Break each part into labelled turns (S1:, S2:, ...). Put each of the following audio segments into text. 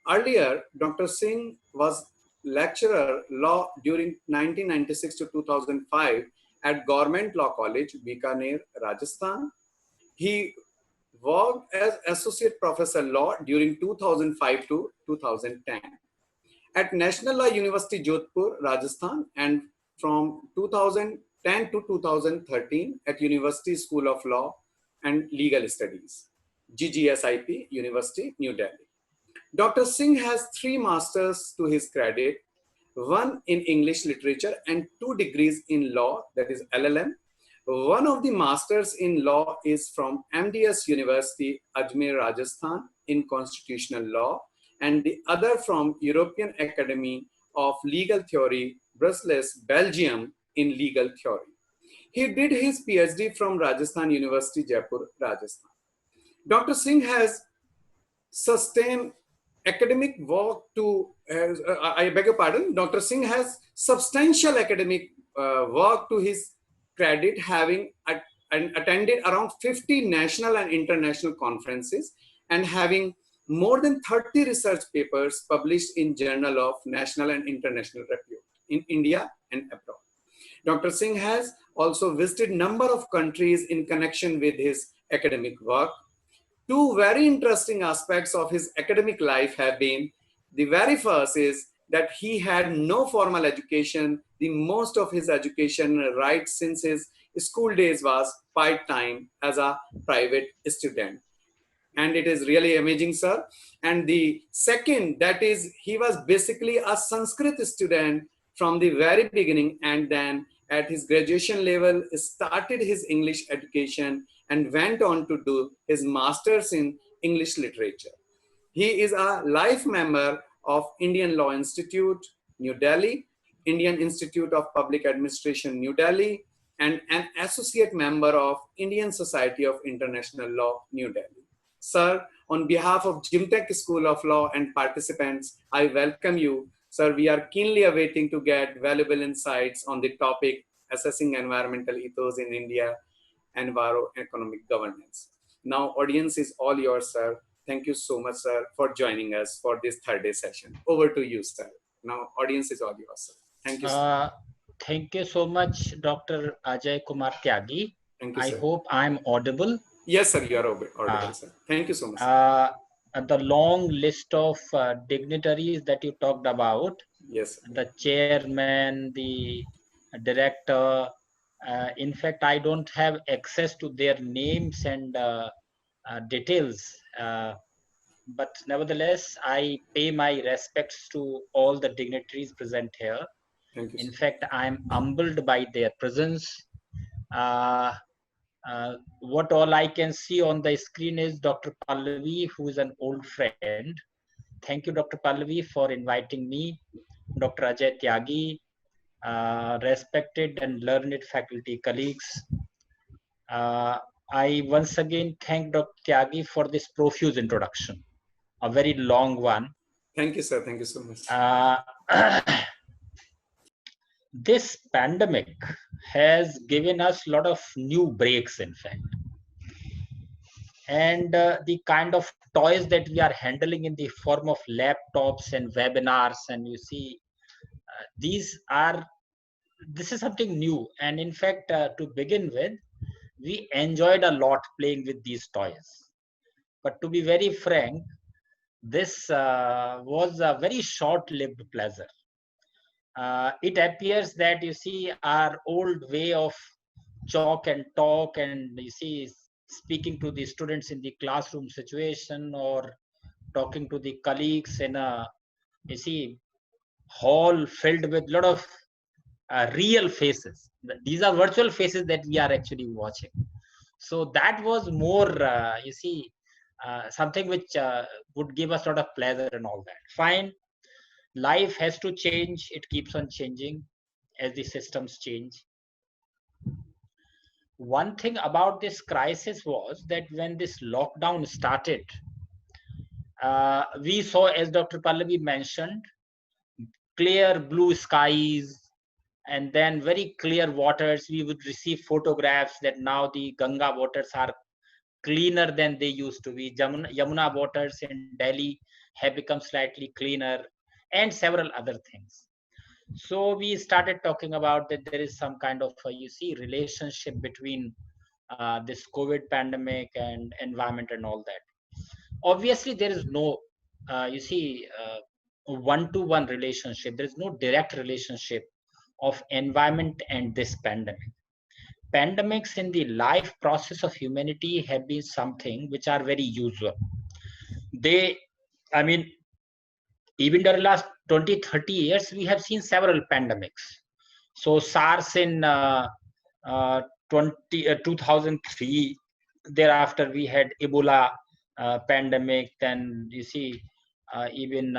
S1: Earlier, Dr. Singh was lecturer law during 1996 to 2005 at Government Law College, Bikaner, Rajasthan. He worked as associate professor law during 2005 to 2010 at National Law University, Jodhpur, Rajasthan, and from 2010 to 2013 at University School of Law and Legal Studies, GGSIP University, New Delhi. Dr. Singh has 3 masters to his credit, 1 in English literature and 2 degrees in law, that is LLM. One of the masters in law is from MDS University, Ajmer, Rajasthan in constitutional law, and the other from European Academy of Legal Theory, Brussels, Belgium in legal theory. He did his PhD from Rajasthan University, Jaipur, Rajasthan. Dr. Singh has sustained academic work to, I beg your pardon, Dr. Singh has substantial academic work to his credit, having attended around 50 national and international conferences and having more than 30 research papers published in Journal of National and International Repute in India and abroad. Dr. Singh has also visited a number of countries in connection with his academic work. 2 very interesting aspects of his academic life have been, the very first is that he had no formal education. The most of his education right since his school days was part-time as a private student. And it is really amazing, sir. And the second, that is, he was basically a Sanskrit student from the very beginning, and then at his graduation level started his English education and went on to do his master's in English literature. He is a life member of Indian Law Institute, New Delhi, Indian Institute of Public Administration, New Delhi, and an associate member of Indian Society of International Law, New Delhi. Sir, on behalf of Jemtec School of Law and participants, I welcome you. Sir, we are keenly awaiting to get valuable insights on the topic assessing environmental ethos in India, Enviro-Economic governance. Now, audience is all yours, sir. Thank you so much, sir, for joining us for this 3rd day session. Over to you, sir. Now, audience is all yours, sir. Thank you, sir.
S2: Thank you so much, Dr. Ajay Kumar Tyagi.
S1: Thank you,
S2: I
S1: sir.
S2: hope I'm audible.
S1: Yes, sir, you are audible, sir. Thank you so much, sir.
S2: The long list of dignitaries that you talked about,
S1: yes, sir.
S2: The chairman, the director, in fact, I don't have access to their names and details, but nevertheless, I pay my respects to all the dignitaries present here.
S1: Thank you,
S2: in
S1: sir.
S2: fact, I'm humbled by their presence. What all I can see on the screen is Dr. Pallavi, who is an old friend. Thank you, Dr. Pallavi, for inviting me. Dr. Ajay Tyagi, respected and learned faculty colleagues. I once again thank Dr. Tyagi for this profuse introduction, a very long one.
S1: Thank you, sir. Thank you so much.
S2: This pandemic has given us a lot of new breaks, in fact. And the kind of toys that we are handling in the form of laptops and webinars, and you see, this is something new. And in fact, to begin with, we enjoyed a lot playing with these toys. But to be very frank, this was a very short-lived pleasure. It appears that, you see, our old way of chalk and talk, and you see, speaking to the students in the classroom situation or talking to the colleagues in a, you see, hall filled with a lot of real faces. These are virtual faces that we are actually watching. So that was more, you see, something which would give us a lot of pleasure and all that. Fine. Life has to change. It keeps on changing as the systems change. One thing about this crisis was that when this lockdown started, we saw, as Dr. Pallavi mentioned, clear blue skies and then very clear waters. We would receive photographs that now the Ganga waters are cleaner than they used to be. Yamuna waters in Delhi have become slightly cleaner, and several other things. So we started talking about that there is some kind of relationship between this COVID pandemic and environment and all that. Obviously, there is no one-to-one relationship. There is no direct relationship of environment and this pandemic. Pandemics in the life process of humanity have been something which are very usual. They, I mean, even during the last 20, 30 years, we have seen several pandemics. So SARS in 2003, thereafter we had Ebola pandemic, then you see even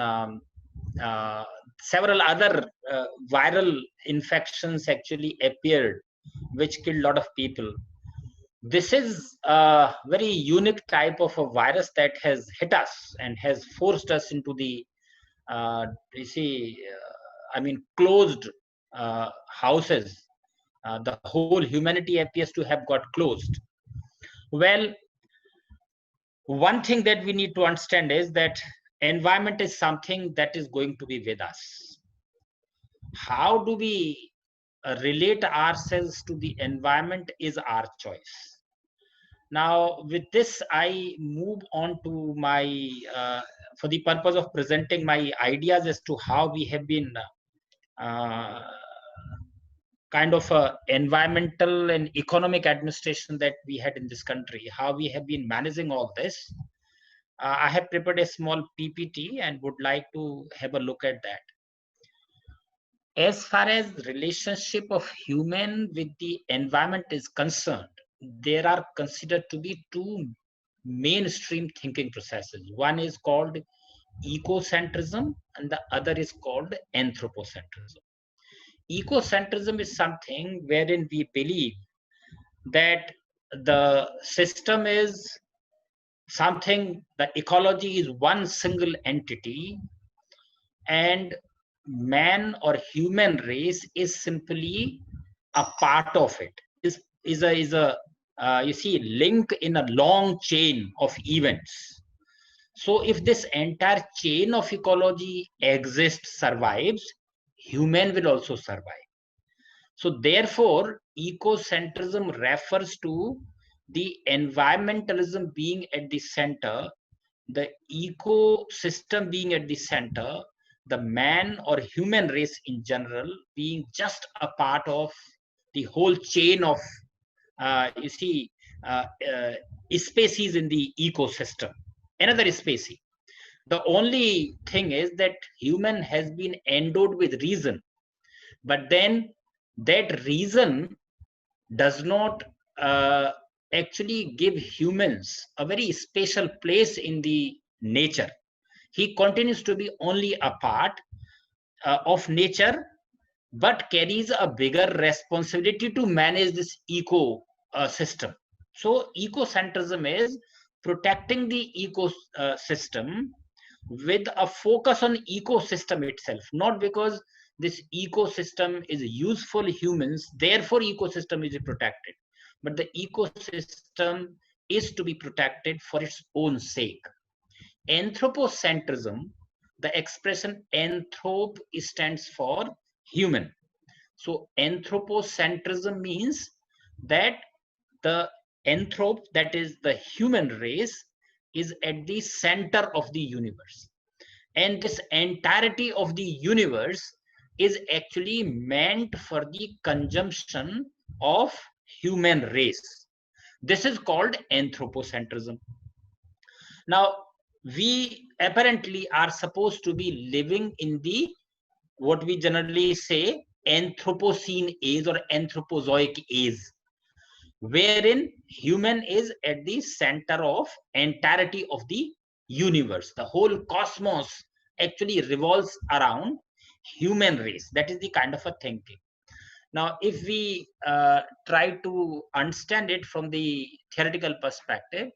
S2: several other viral infections actually appeared, which killed a lot of people. This is a very unique type of a virus that has hit us and has forced us into the closed houses. The whole humanity appears to have got closed. Well, one thing that we need to understand is that environment is something that is going to be with us. How do we relate ourselves to the environment is our choice. Now, with this, I move on to my, for the purpose of presenting my ideas as to how we have been kind of environmental and economic administration that we had in this country, how we have been managing all this. I have prepared a small PPT and would like to have a look at that. As far as relationship of human with the environment is concerned, there are considered to be two mainstream thinking processes. One is called ecocentrism and the other is called anthropocentrism. Ecocentrism is something wherein we believe that the system is something, the ecology is one single entity, and man or human race is simply a part of it, is a link in a long chain of events. So if this entire chain of ecology exists, survives, human will also survive. So therefore, ecocentrism refers to the environmentalism being at the center, the ecosystem being at the center, the man or human race in general being just a part of the whole chain of species in the ecosystem. Another species. The only thing is that human has been endowed with reason, but then that reason does not actually give humans a very special place in the nature. He continues to be only a part of nature, but carries a bigger responsibility to manage this ecosystem. So ecocentrism is protecting the ecosystem with a focus on ecosystem itself, not because this ecosystem is useful humans, therefore ecosystem is protected, but the ecosystem is to be protected for its own sake. Anthropocentrism, the expression anthrop stands for human. So anthropocentrism means that the anthrop, that is the human race, is at the center of the universe. And this entirety of the universe is actually meant for the consumption of human race. This is called anthropocentrism. Now, we apparently are supposed to be living in the, what we generally say, Anthropocene age or Anthropozoic age, wherein human is at the center of entirety of the universe. The whole cosmos actually revolves around human race. That is the kind of a thinking. Now, if we try to understand it from the theoretical perspective,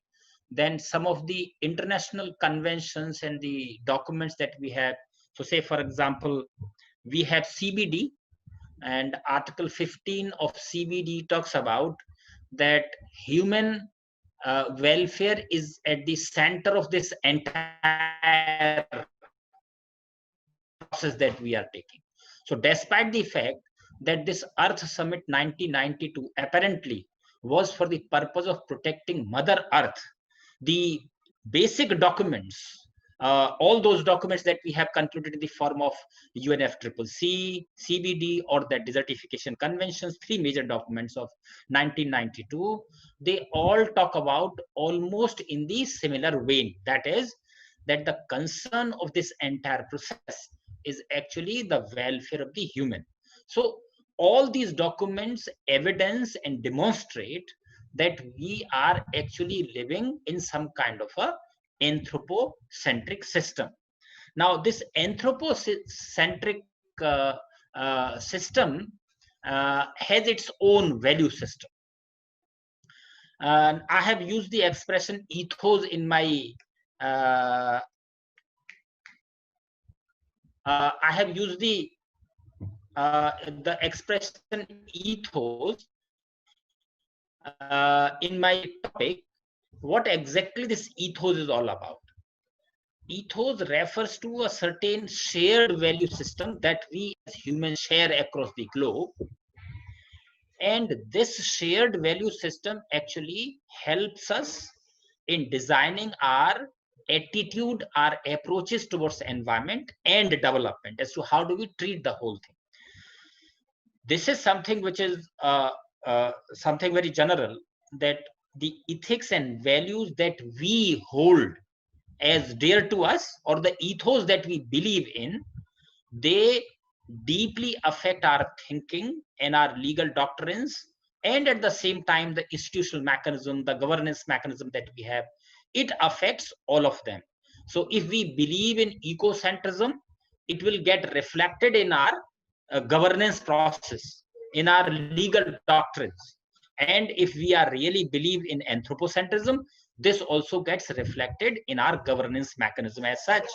S2: then some of the international conventions and the documents that we have, so say for example, we have CBD, and Article 15 of CBD talks about that human welfare is at the center of this entire process that we are taking. So despite the fact that this Earth Summit 1992 apparently was for the purpose of protecting Mother Earth, the basic documents, all those documents that we have concluded in the form of UNFCCC, CBD, or the Desertification Conventions, three major documents of 1992, they all talk about almost in the similar vein. That is, that the concern of this entire process is actually the welfare of the human. So all these documents evidence and demonstrate that we are actually living in some kind of a anthropocentric system. Now, this anthropocentric system has its own value system. And I have used the expression ethos in my I have used the expression ethos in my topic. What exactly this ethos is all about? Ethos refers to a certain shared value system that we as humans share across the globe. And this shared value system actually helps us in designing our attitude, our approaches towards environment and development as to how do we treat the whole thing. This is something which is something very general, that the ethics and values that we hold as dear to us, or the ethos that we believe in, they deeply affect our thinking and our legal doctrines, and at the same time the institutional mechanism, the governance mechanism that we have, it affects all of them. So if we believe in ecocentrism, it will get reflected in our governance process, in our legal doctrines. And if we are really believe in anthropocentrism, this also gets reflected in our governance mechanism as such.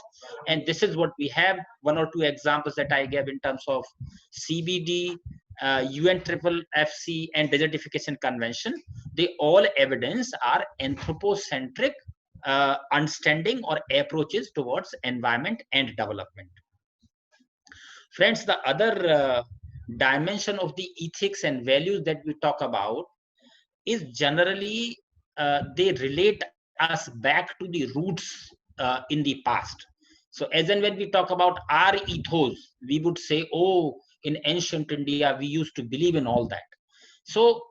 S2: And this is what we have. One or two examples that I gave in terms of CBD, UNFCCC, and Desertification Convention, they all evidence our anthropocentric understanding or approaches towards environment and development. Friends, the other dimension of the ethics and values that we talk about is generally they relate us back to the roots in the past. So as and when we talk about our ethos, we would say, oh, in ancient India, we used to believe in all that. So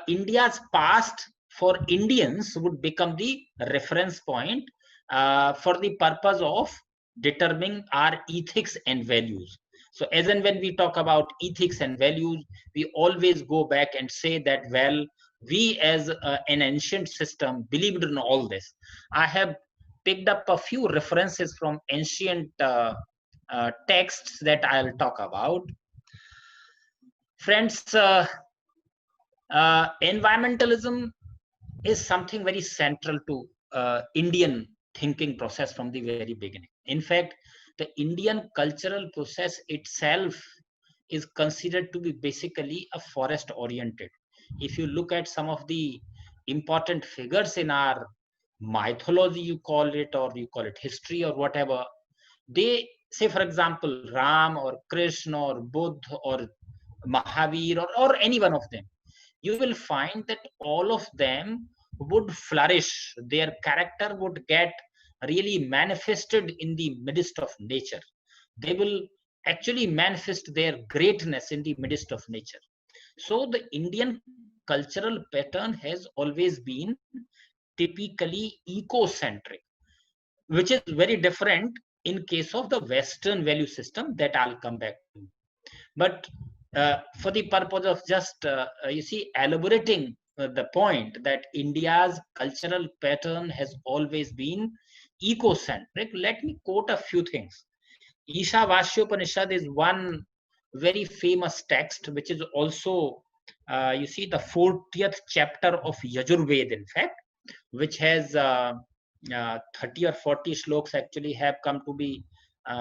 S2: India's past for Indians would become the reference point for the purpose of determining our ethics and values. So as and when we talk about ethics and values, we always go back and say that, well, we as an ancient system believed in all this. I have picked up a few references from ancient texts that I'll talk about. Friends, environmentalism is something very central to Indian thinking process from the very beginning. In fact, the Indian cultural process itself is considered to be basically a forest oriented. If you look at some of the important figures in our mythology, you call it, or you call it history or whatever, they say, for example, Ram or Krishna or Buddha or Mahavir or any one of them, you will find that all of them would flourish. Their character would get really manifested in the midst of nature. They will actually manifest their greatness in the midst of nature. So the Indian cultural pattern has always been typically ecocentric, which is very different in case of the Western value system that I'll come back to. But for the purpose of just, elaborating the point that India's cultural pattern has always been ecocentric, let me quote a few things. Ishavasyopanishad is one very famous text, which is also, the 40th chapter of Yajurved, in fact, which has 30 or 40 sloks actually have come to be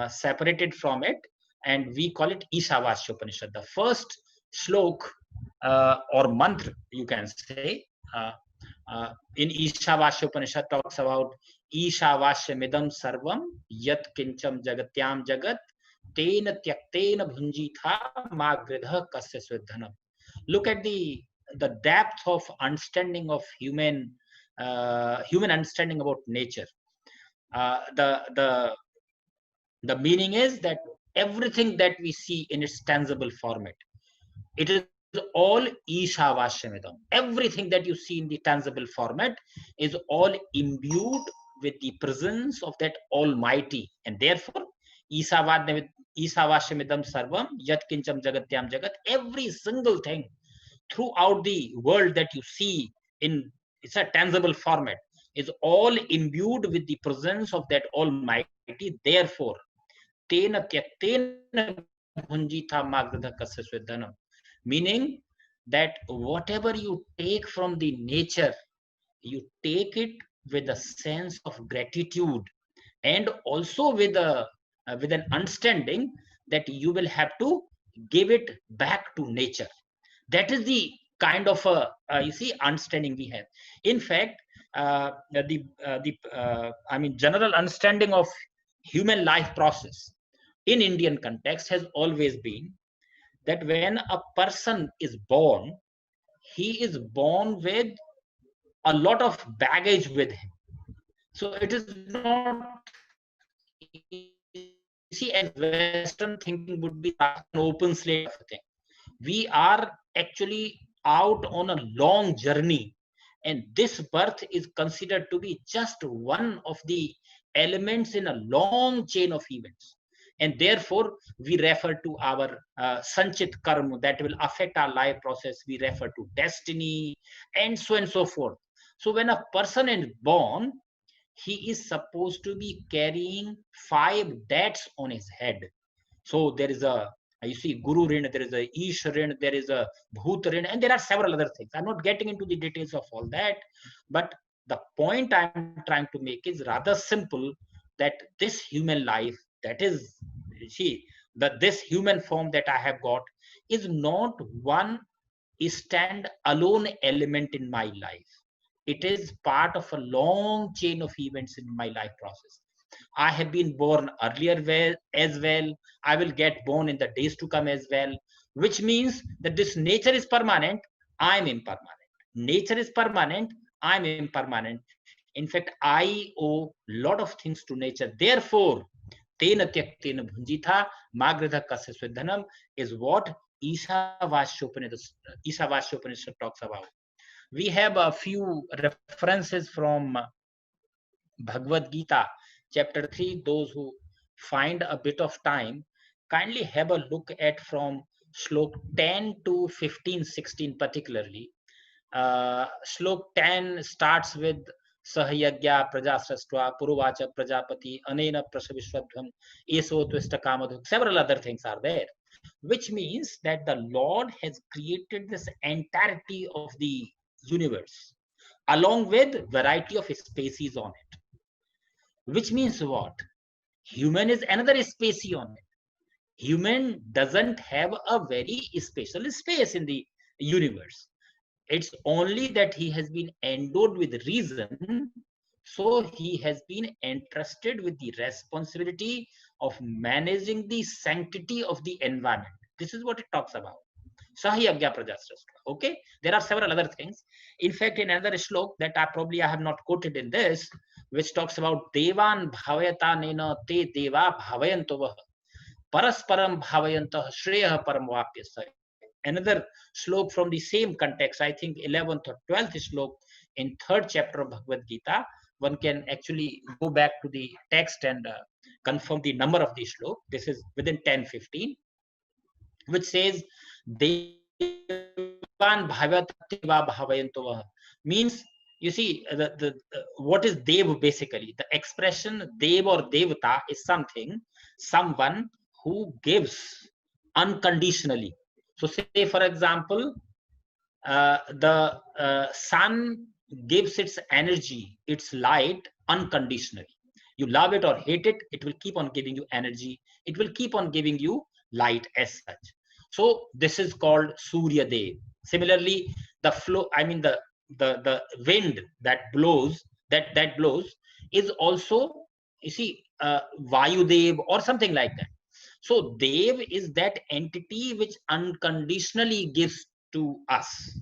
S2: separated from it, and we call it Ishavasyopanishad. The first shlok or mantra, you can say, In Ishavasya Upanishad talks about Ishavasya midam sarvam yat kincham jagatyam jagat tena tyaktena bhunjitha magridha kasya svedhanam. Look at the depth of understanding of human understanding about nature. The meaning is that everything that we see in its tangible format, it is all Ishavashyamidam. Everything that you see in the tangible format is all imbued with the presence of that Almighty, and therefore Ishavashyamidam sarvam yat kincham jagatyam jagat. Every single thing throughout the world that you see in it's a tangible format is all imbued with the presence of that Almighty. Therefore, tena tyaktena bhunjitha magdha kasya svedhanam, meaning that whatever you take from the nature, you take it with a sense of gratitude, and also with an understanding that you will have to give it back to nature. That is the kind of you see understanding we have. In fact, general understanding of human life process in Indian context has always been that when a person is born, he is born with a lot of baggage with him. So it is not easy as Western thinking would be an open slate of a thing. We are actually out on a long journey, and this birth is considered to be just one of the elements in a long chain of events, and therefore we refer to our sanchit karma that will affect our life process. We refer to destiny and so forth. So when a person is born, he is supposed to be carrying 5 debts on his head. So there is a, you see, Guru Rin, there is a Ish Rin, there is a Bhut Rin, and there are several other things. I'm not getting into the details of all that, but the point I'm trying to make is rather simple, that this human life, that is, you see, that this human form that I have got is not one stand-alone element in my life. It is part of a long chain of events in my life process. I have been born earlier as well. I will get born in the days to come as well, which means that this nature is permanent. I'm impermanent. Nature is permanent. I'm impermanent. In fact, I owe a lot of things to nature. Therefore, tena tyaktena bhunjitha magridha kasya svedhanam is what Ishavasya Upanishad talks about. We have a few references from Bhagavad Gita, chapter 3. Those who find a bit of time, kindly have a look at from Shlok 10 to 15, 16 particularly. Shlok 10 starts with Sahayagya Prajasrastva Puruvacha Prajapati Anena Prasavishwadham Eso Twista Kamadhuk. Several other things are there, which means that the Lord has created this entirety of the universe along with variety of species on it. Which means what? Human is another species on it. Human doesn't have a very special space in the universe. It's only that he has been endowed with reason, so he has been entrusted with the responsibility of managing the sanctity of the environment. This is what it talks about. Sahayagya Prajasrastra. Okay, there are several other things. In fact, in another shlok that I have not quoted in this, which talks about Devan Bhavayata Nena Te Deva Bhavayantovah Parasparam Bhavayantah Shreya Paramvapyasa. Another shlok from the same context, I think 11th or 12th shlok in 3rd chapter of Bhagavad Gita. One can actually go back to the text and confirm the number of the shlok. This is within 10-15, which says Devan Bhavateva Bhavayantovah, means, you see, what is Dev basically? The expression Dev or Devata is someone who gives unconditionally. So say, for example, the sun gives its energy, its light unconditionally. You love it or hate it, it will keep on giving you energy. It will keep on giving you light as such. So this is called Surya Dev. Similarly, the flow, the wind that blows, that blows is also, you see, Vayudev or something like that. So Dev is that entity which unconditionally gives to us.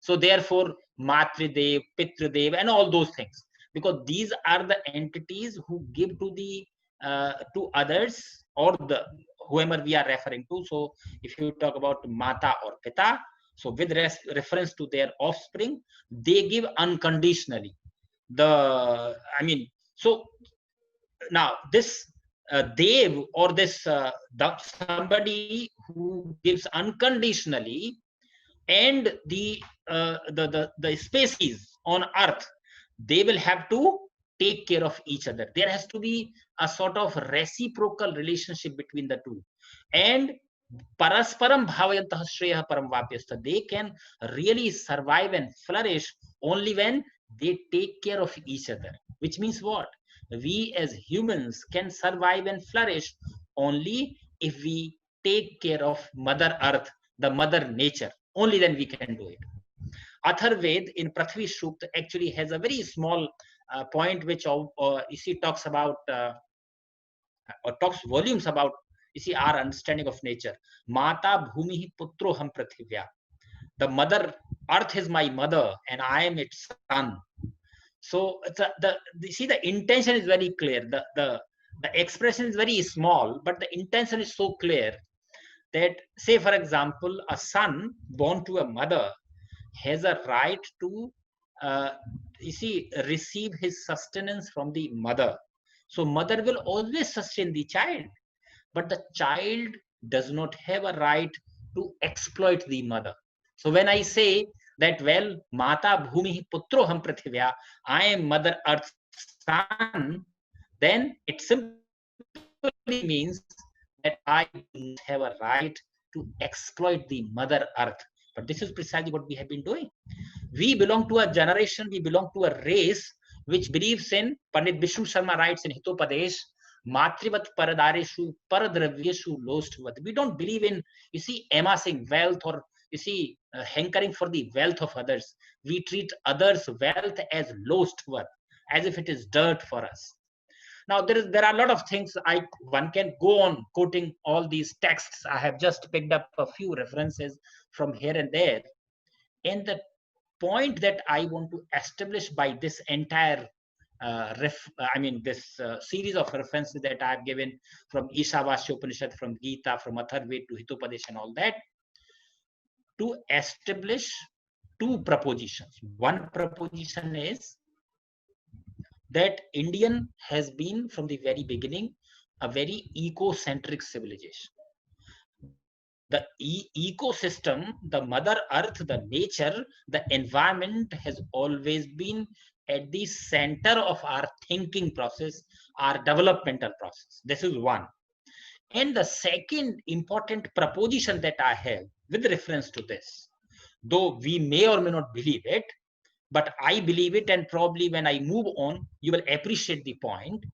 S2: So therefore, Matridev, Pitradev, and all those things, because these are the entities who give to the to others, or the whoever we are referring to. So if you talk about Mata or Pita, so with reference to their offspring, they give unconditionally. I mean, so now this Dev, or this somebody who gives unconditionally, and the species on earth, they will have to take care of each other. There has to be a sort of reciprocal relationship between the two, and parasparam bhavayantah shreya param vapyastha, they can really survive and flourish only when they take care of each other. Which means what? We as humans can survive and flourish only if we take care of Mother Earth, the Mother Nature. Only then we can do it. Atharved in Prithvi Sukta actually has a very small point which you see talks about or talks volumes about, you see, our understanding of nature. Mata bhumi putro ham prithivya. The Mother Earth is my mother, and I am its son. So you see, the intention is very clear. The expression is very small, but the intention is so clear that, say for example, a son born to a mother has a right to you see, receive his sustenance from the mother. So mother will always sustain the child, but the child does not have a right to exploit the mother. So when I say that, well, Mata Bhumi Putro Ham Prithivya, I am Mother Earth's son, then it simply means that I do not have a right to exploit the Mother Earth. But this is precisely what we have been doing. We belong to a generation, we belong to a race which believes in, Pandit Vishnu Sharma writes in Hitopadesh, Matrivat Paradareshu Paradravyeshu Lostvat. We don't believe in, you see, amassing wealth, or, you see, hankering for the wealth of others. We treat others' wealth as lost worth, as if it is dirt for us. Now there are a lot of things one can go on quoting all these texts. I have just picked up a few references from here and there. And the point that I want to establish by this entire this series of references that I have given, from Ishavasya Upanishad, from Gita, from Atharved to Hitopadesh and all that, to establish two propositions. One proposition is that Indian has been from the very beginning a very eco-centric civilization. The ecosystem, the Mother Earth, the nature, the environment has always been at the center of our thinking process, our developmental process. This is one. And the second important proposition that I have with reference to this, though we may or may not believe it, but I believe it, and probably when I move on, you will appreciate the point,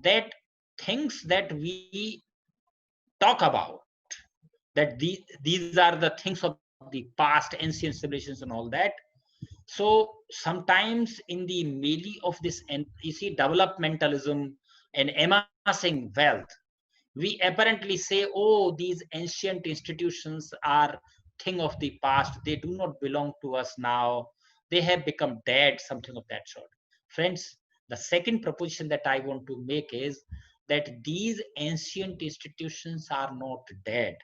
S2: that things that we talk about, that these are the things of the past, ancient civilizations and all that. So sometimes in the melee of this, and you see, developmentalism and amassing wealth, we apparently say, oh, these ancient institutions are thing of the past, they do not belong to us now, they have become dead, something of that sort. Friends, the second proposition that I want to make is that these ancient institutions are not dead.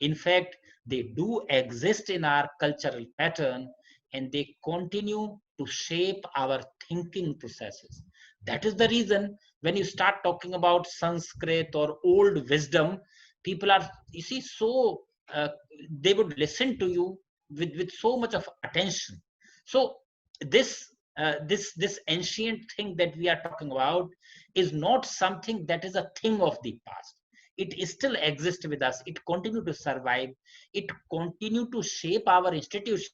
S2: In fact, they do exist in our cultural pattern, and they continue to shape our thinking processes. That is the reason when you start talking about Sanskrit or old wisdom, people are, you see, so they would listen to you with so much of attention. So this ancient thing that we are talking about is not something that is a thing of the past. It still exists with us. It continues to survive. It continues to shape our institutions.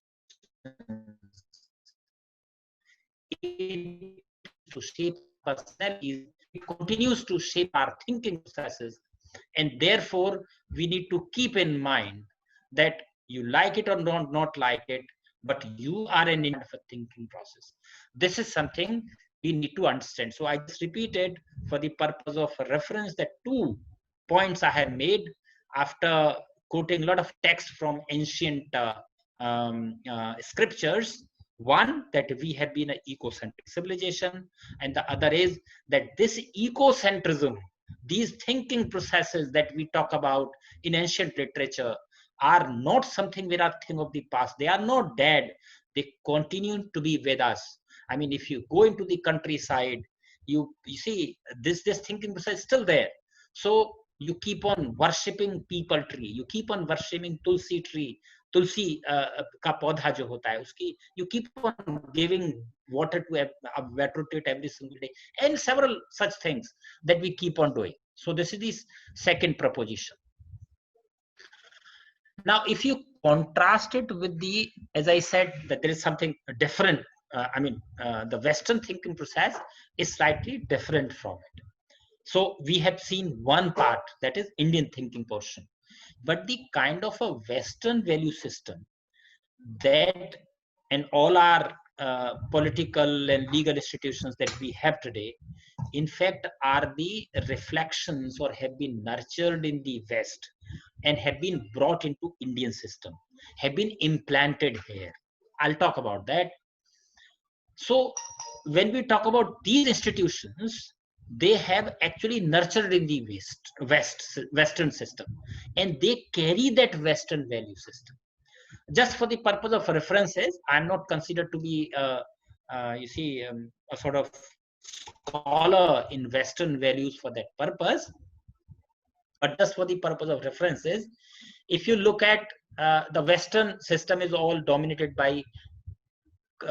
S2: It to shape personalities. It continues to shape our thinking processes. And therefore, we need to keep in mind that you like it or not like it, but you are an Indian of a thinking process. This is something we need to understand. So I just repeated for the purpose of reference that 2 points I have made after quoting a lot of text from ancient scriptures. One, that we have been an ecocentric civilization, and the other is that this ecocentrism, these thinking processes that we talk about in ancient literature, are not something that are thing of the past. They are not dead. They continue to be with us. I mean, if you go into the countryside, you see this thinking process is still there. So you keep on worshipping people tree, you keep on worshipping tulsi tree, tulsi का पौधा जो होता है उसकी, you keep on giving water to it every single day, and several such things that we keep on doing. So this is the second proposition. Now, if you contrast it with the, as I said, that there is something different. The Western thinking process is slightly different from it. So we have seen one part, that is Indian thinking portion, but the kind of a Western value system that, and all our political and legal institutions that we have today, in fact, are the reflections or have been nurtured in the West and have been brought into Indian system, have been implanted here. I'll talk about that. So when we talk about these institutions, they have actually nurtured in the Western system, and they carry that Western value system. Just for the purpose of references, I'm not considered to be, a sort of scholar in Western values for that purpose, but just for the purpose of references, if you look at the Western system is all dominated by,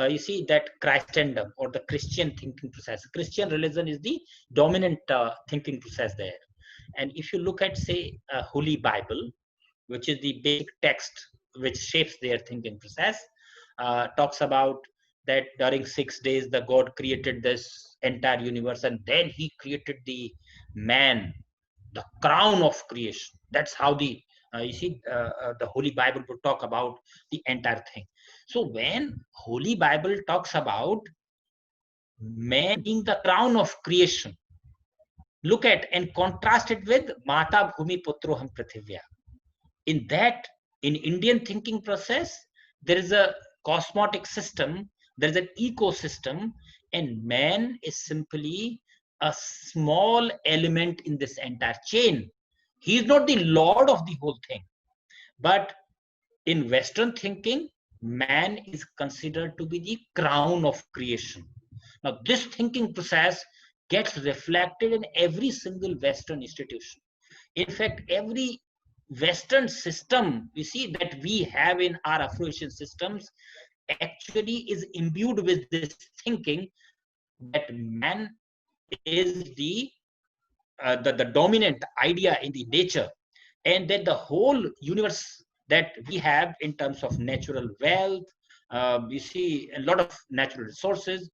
S2: you see that Christendom or the Christian thinking process. Christian religion is the dominant thinking process there. And if you look at, say, Holy Bible, which is the basic text which shapes their thinking process, talks about that during 6 days the God created this entire universe, and then he created the man, the crown of creation. That's how the the Holy Bible would talk about the entire thing. So when Holy Bible talks about man being the crown of creation, look at and contrast it with Mata Bhumi Putroham Prithivya. In that, in Indian thinking process, there is a cosmotic system, there is an ecosystem, and man is simply a small element in this entire chain. He is not the lord of the whole thing. But in Western thinking, man is considered to be the crown of creation. Now, this thinking process gets reflected in every single Western institution. In fact, every Western system, you see, that we have in our Afro-Asian systems actually is imbued with this thinking that man is the dominant idea in the nature, and that the whole universe that we have in terms of natural wealth, you see a lot of natural resources,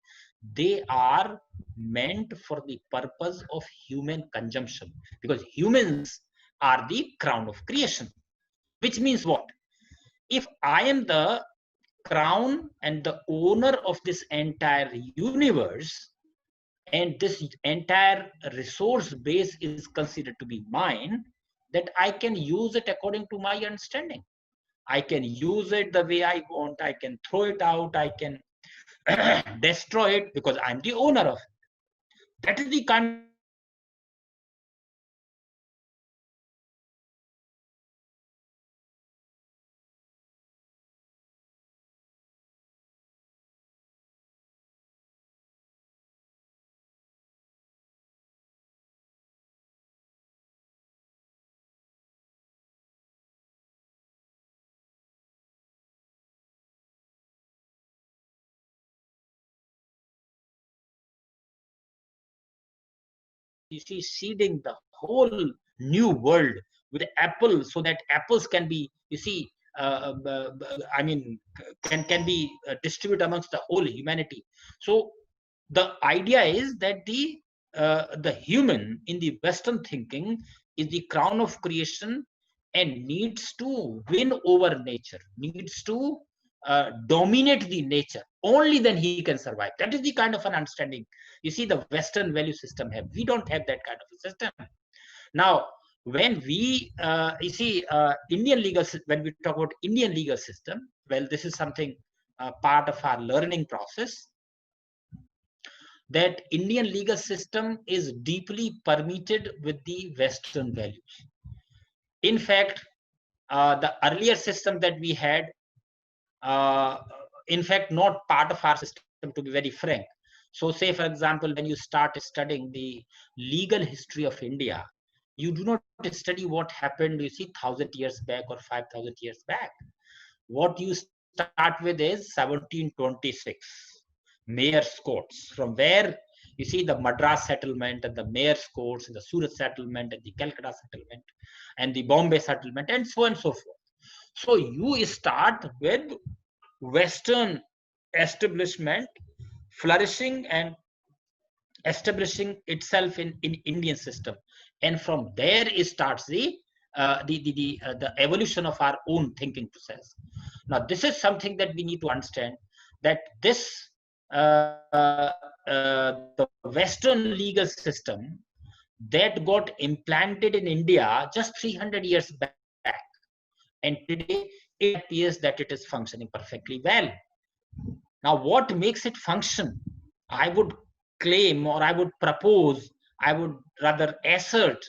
S2: they are meant for the purpose of human consumption, because humans are the crown of creation. Which means what? If I am the crown and the owner of this entire universe, and this entire resource base is considered to be mine, that I can use it according to my understanding. I can use it the way I want. I can throw it out. I can destroy it because I'm the owner of it. That is the kind of thinking process that we have in India. And this thinking process is you see seeding the whole new world with apple, so that apples can be, you see, I mean, can be distributed amongst the whole humanity. So the idea is that the human in the Western thinking is the crown of creation and needs to win over nature, needs to dominate the nature, only then he can survive. That is the kind of an understanding you see the Western value system have. We don't have that kind of a system. Now, when we you see Indian legal, when we talk about Indian legal system, well, this is something part of our learning process, that Indian legal system is deeply permeated with the Western values. In fact, the earlier system that we had, in fact, not part of our system, to be very frank. So say, for example, when you start studying the legal history of India, you do not study what happened, you see, 1,000 years back or 5,000 years back. What you start with is 1726, mayor's courts, from where you see the Madras settlement and the mayor's courts and the Surat settlement and the Calcutta settlement and the Bombay settlement and so on and so forth. So you start with Western establishment flourishing and establishing itself in Indian system, and from there it starts the evolution of our own thinking process. Now, this is something that we need to understand, that this the Western legal system that got implanted in India just 300 years back, and today it appears that it is functioning perfectly well. Now, what makes it function? I would claim, or I would propose, I would rather assert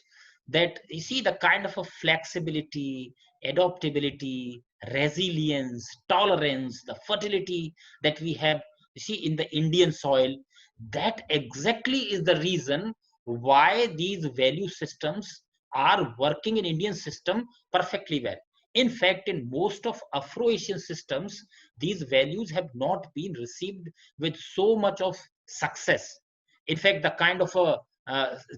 S2: that you see the kind of a flexibility, adaptability, resilience, tolerance, the fertility that we have, you see, in the Indian soil, that exactly is the reason why these value systems are working in Indian system perfectly well. In fact, in most of Afro-Asian systems, these values have not been received with so much of success. In fact, the kind of a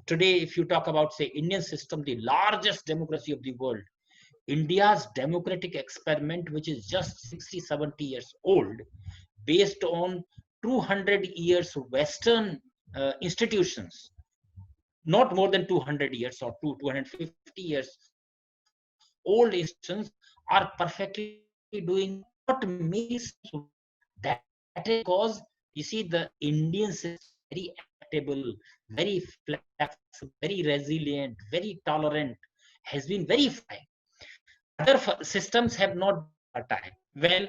S2: today, if you talk about, say, Indian system, the largest democracy of the world, India's democratic experiment, which is just 60, 70 years old, based on 200 years Western institutions, not more than 200 years or 250 years old institutions, are perfectly doing what makes that is because you see the Indian system very adaptable, very flexible, very resilient, very tolerant, has been very fine. Other systems have not been fertile. Well,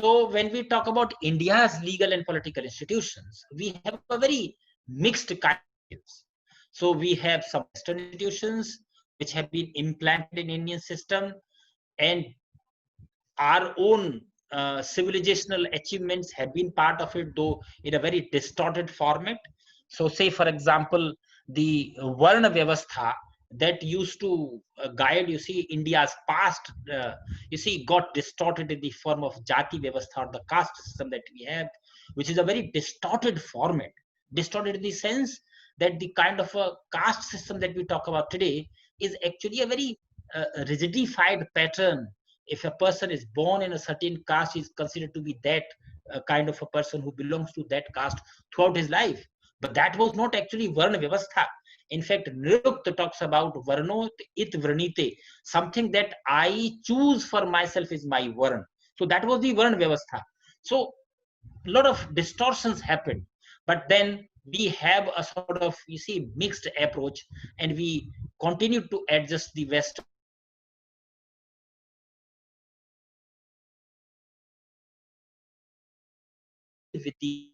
S2: so when we talk about India's legal and political institutions, we have a very mixed kind of institutions. So we have some Western institutions which have been implanted in Indian system, and our own civilizational achievements have been part of it, though in a very distorted format. So say, for example, the Varna Vyavastha that used to guide, you see, India's past, you see, got distorted in the form of Jati Vyavastha, or the caste system that we have, which is a very distorted format. Distorted in the sense that the kind of a caste system that we talk about today is actually a very rigidified pattern. If a person is born in a certain caste, he is considered to be that kind of a person who belongs to that caste throughout his life. But that was not actually Varna Vyavastha. In fact, Nirukta talks about Varno it Vranite, something that I choose for myself is my Varn. So that was the Varna Vyavastha. So a lot of distortions happened, but then we have a sort of, you see, mixed approach, and we continue to adjust the West with the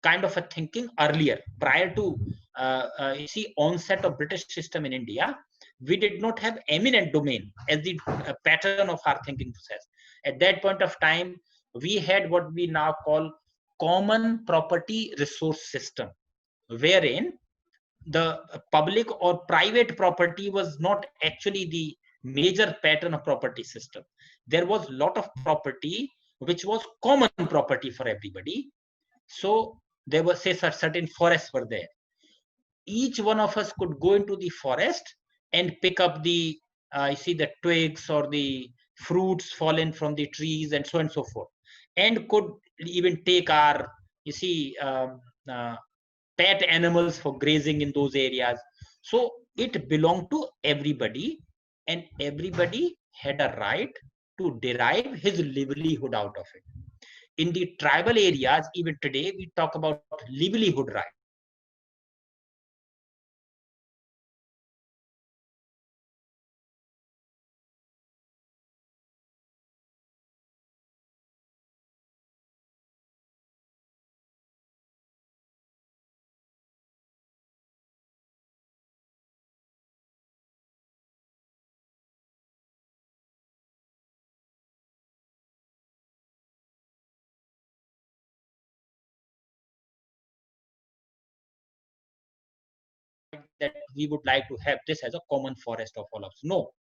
S2: kind of a thinking earlier. Prior to you see onset of British system in India, we did not have eminent domain as the pattern of our thinking process. At that point of time, we had what we now call common property resource system, wherein the public or private property was not actually the major pattern of property system. There was a lot of property which was common property for everybody. So there was, say, certain forests were there. Each one of us could go into the forest and pick up the you see the twigs or the fruits fallen from the trees and so on and so forth, and could even take our you see pet animals for grazing in those areas. So it belonged to everybody, and everybody had a right to derive his livelihood out of it. In the tribal areas, even today, we talk about livelihood right. That we would like to have this as a common forest of all of us. No,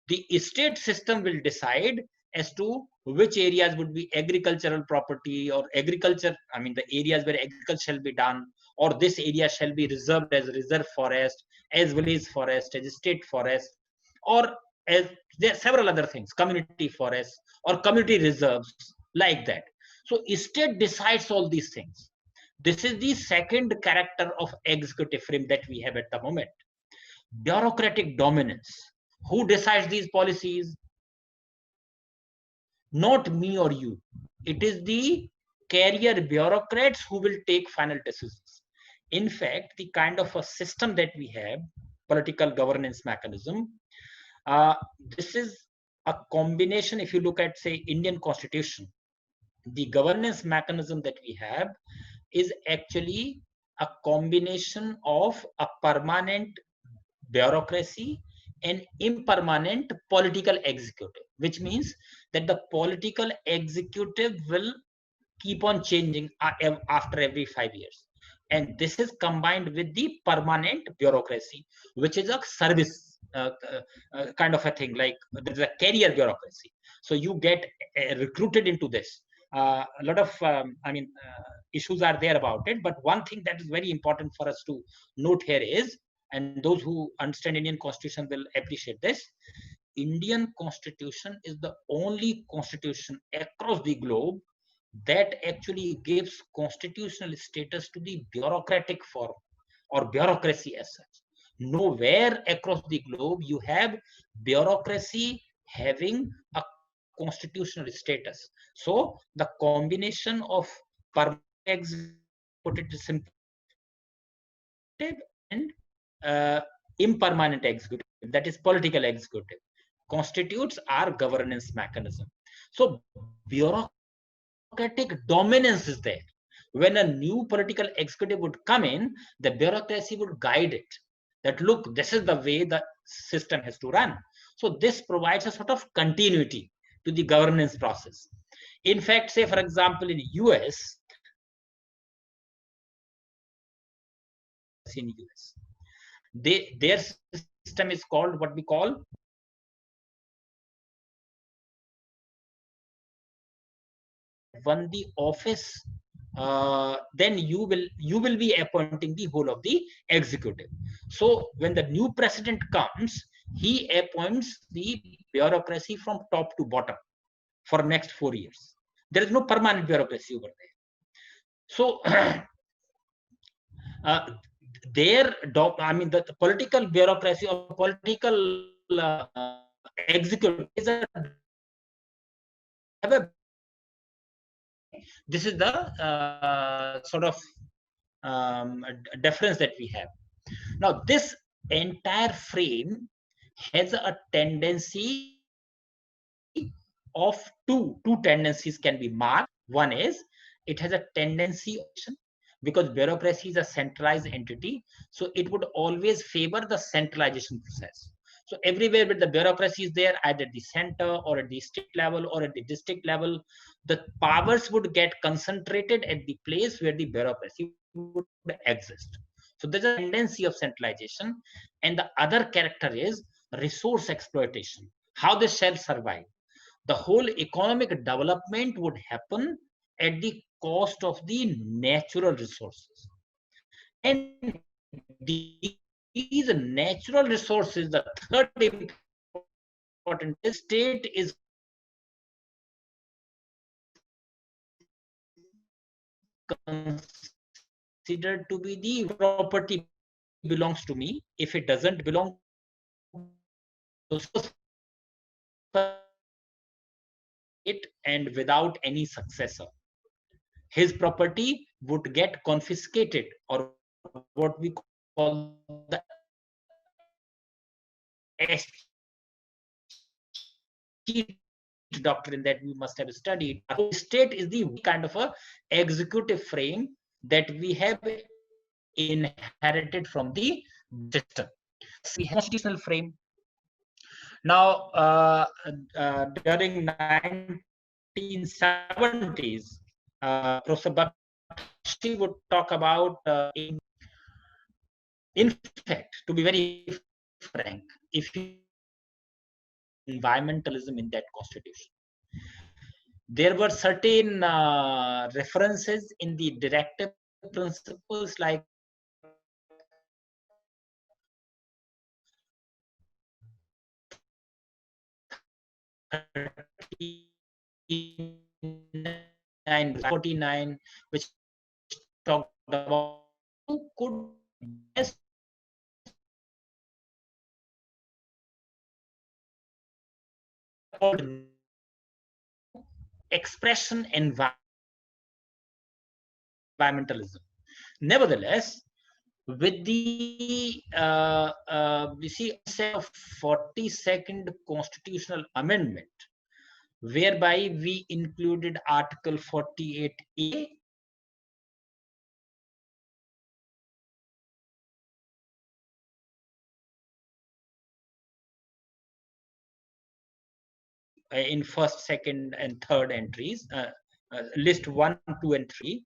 S2: the estate system will decide as to which areas would be agricultural property or agriculture, I mean the areas where agriculture shall be done, or this area shall be reserved as reserve forest, as village forest, as state forest, or as there are several other things, community forests or community reserves, like that. So state decides all these things. This is the second character of executive frame that we have at the moment. Bureaucratic dominance. Who decides these policies? Not me or you. It is the carrier bureaucrats who will take final decisions. In fact, the kind of a system that we have, political governance mechanism, this is a combination. If you look at, say, Indian Constitution, the governance mechanism that we have is actually a combination of a permanent bureaucracy and impermanent political executive, which means that the political executive will keep on changing after every 5 years. And this is combined with the permanent bureaucracy, which is a service kind of a thing, like there's a career bureaucracy. So you get recruited into this. A lot of, issues are there about it. But one thing that is very important for us to note here is, and those who understand Indian Constitution will appreciate this, Indian Constitution is the only constitution across the globe that actually gives constitutional status to the bureaucratic form or bureaucracy as such. Nowhere across the globe you have bureaucracy having a constitutional status. So the combination of permanent executive, put it simply, and impermanent executive, that is political executive, constitutes our governance mechanism. So bureaucratic dominance is there. When a new political executive would come in, the bureaucracy would guide it. That look, this is the way the system has to run. So this provides a sort of continuity to the governance process. In fact, say for example, in US, their system is called what we call when the office, then you will be appointing the whole of the executive. So when the new president comes, he appoints the bureaucracy from top to bottom for next 4 years. There is no permanent bureaucracy over there. So the political bureaucracy or political executive is this is the sort of difference that we have. Now, this entire frame has a tendency of two tendencies can be marked. One is it has a tendency, because bureaucracy is a centralized entity, so it would always favor the centralization process. So everywhere where the bureaucracy is there, either at the center or at the state level or at the district level, the powers would get concentrated at the place where the bureaucracy would exist. So there's a tendency of centralization. And the other character is resource exploitation, how they shall survive. The whole economic development would happen at the cost of the natural resources. And these natural resources, the third important state is considered to be the property belongs to me. If it doesn't belong to it and without any successor, his property would get confiscated, or what we call the doctrine that we must have studied. Our state is the kind of a executive frame that we have inherited from the system. We have constitutional frame. Now, during 1970s, Professor Bakshi would talk about, in fact, to be very frank, if you environmentalism in that constitution, there were certain references in the directive principles, like and 49, which talked about who could best expression environmentalism. Nevertheless, with the we see of 42nd constitutional amendment, whereby we included Article 48A in first, second, and third entries, list 1, 2, and 3.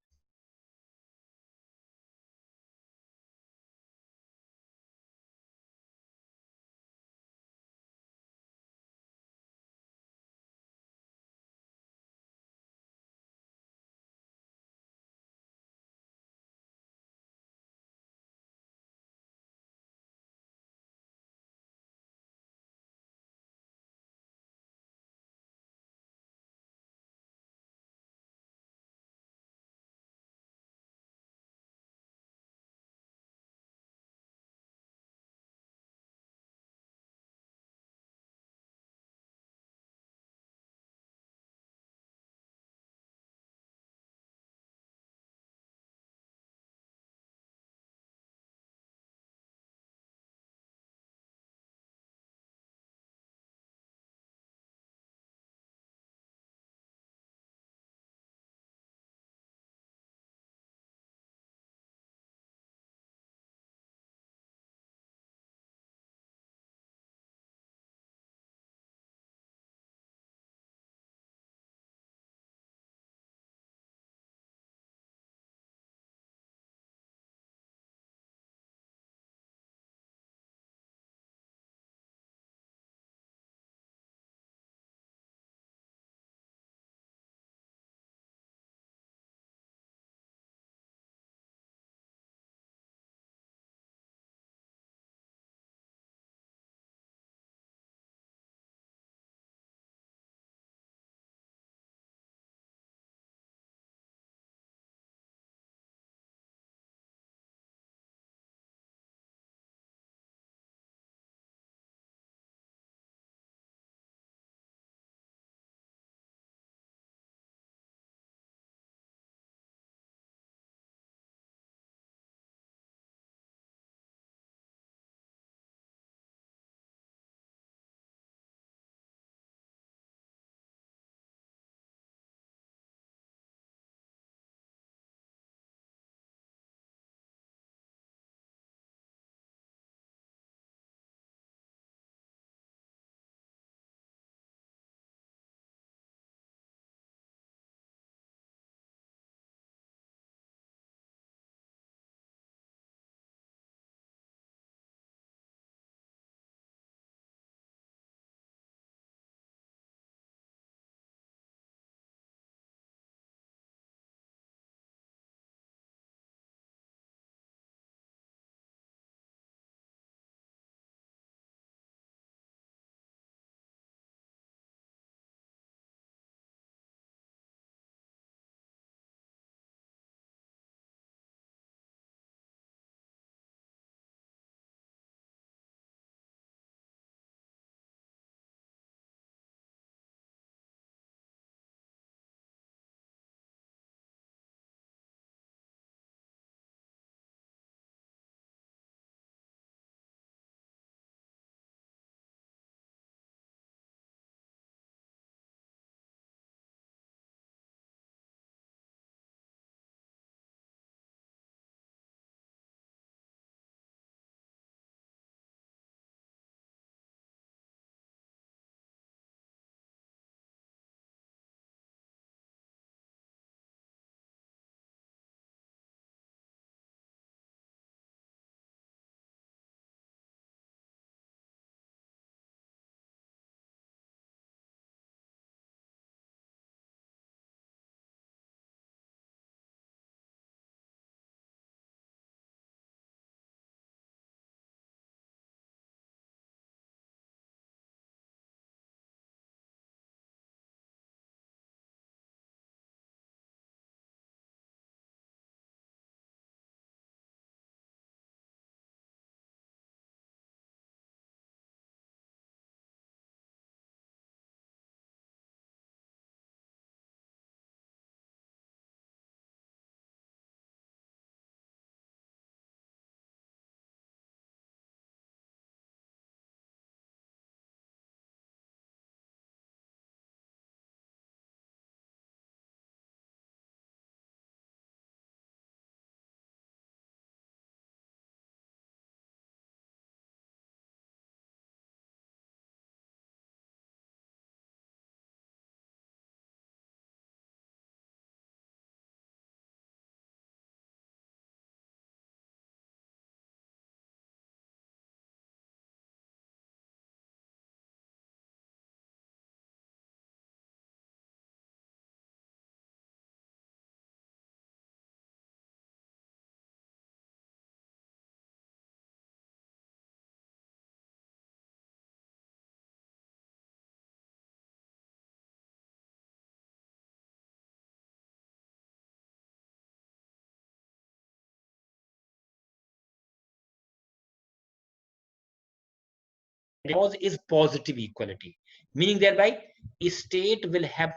S2: cause is positive equality, meaning thereby a state will have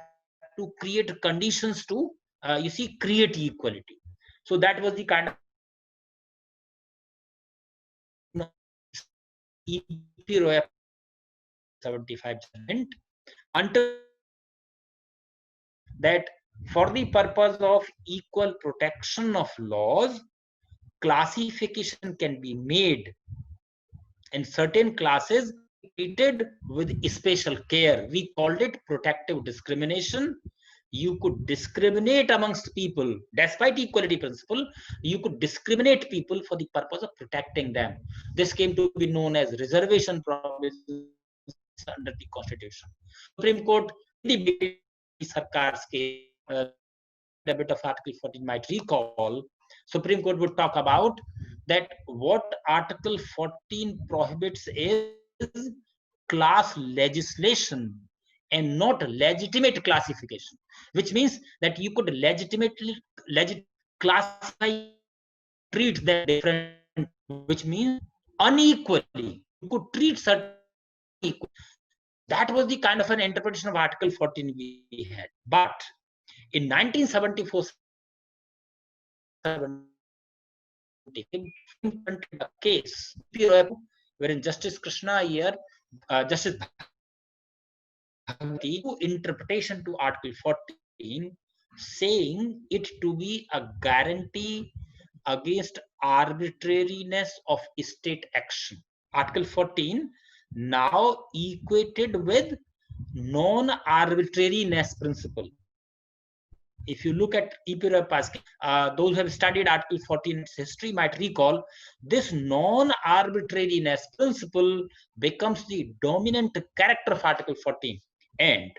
S2: to create conditions to create equality. So that was the kind of Epiro-75 judgment, until that for the purpose of equal protection of laws, classification can be made, and certain classes treated with special care. We called it protective discrimination. You could discriminate amongst people despite equality principle. You could discriminate people for the purpose of protecting them. This came to be known as reservation provisions under the Constitution. Supreme Court, in the Sarkar's case, a bit of Article 14 might recall, Supreme Court would talk about that what Article 14 prohibits is class legislation and not legitimate classification, which means that you could legitimately classify, treat them different, which means unequally. You could treat certain equally. That was the kind of an interpretation of Article 14 we had. But in 1974, a case wherein Justice Krishna Iyer, Justice interpretation to Article 14, saying it to be a guarantee against arbitrariness of state action. Article 14 now equated with non-arbitrariness principle. If you look at Epiro-Pascal, those who have studied Article 14 history might recall, this non-arbitrariness principle becomes the dominant character of Article 14. And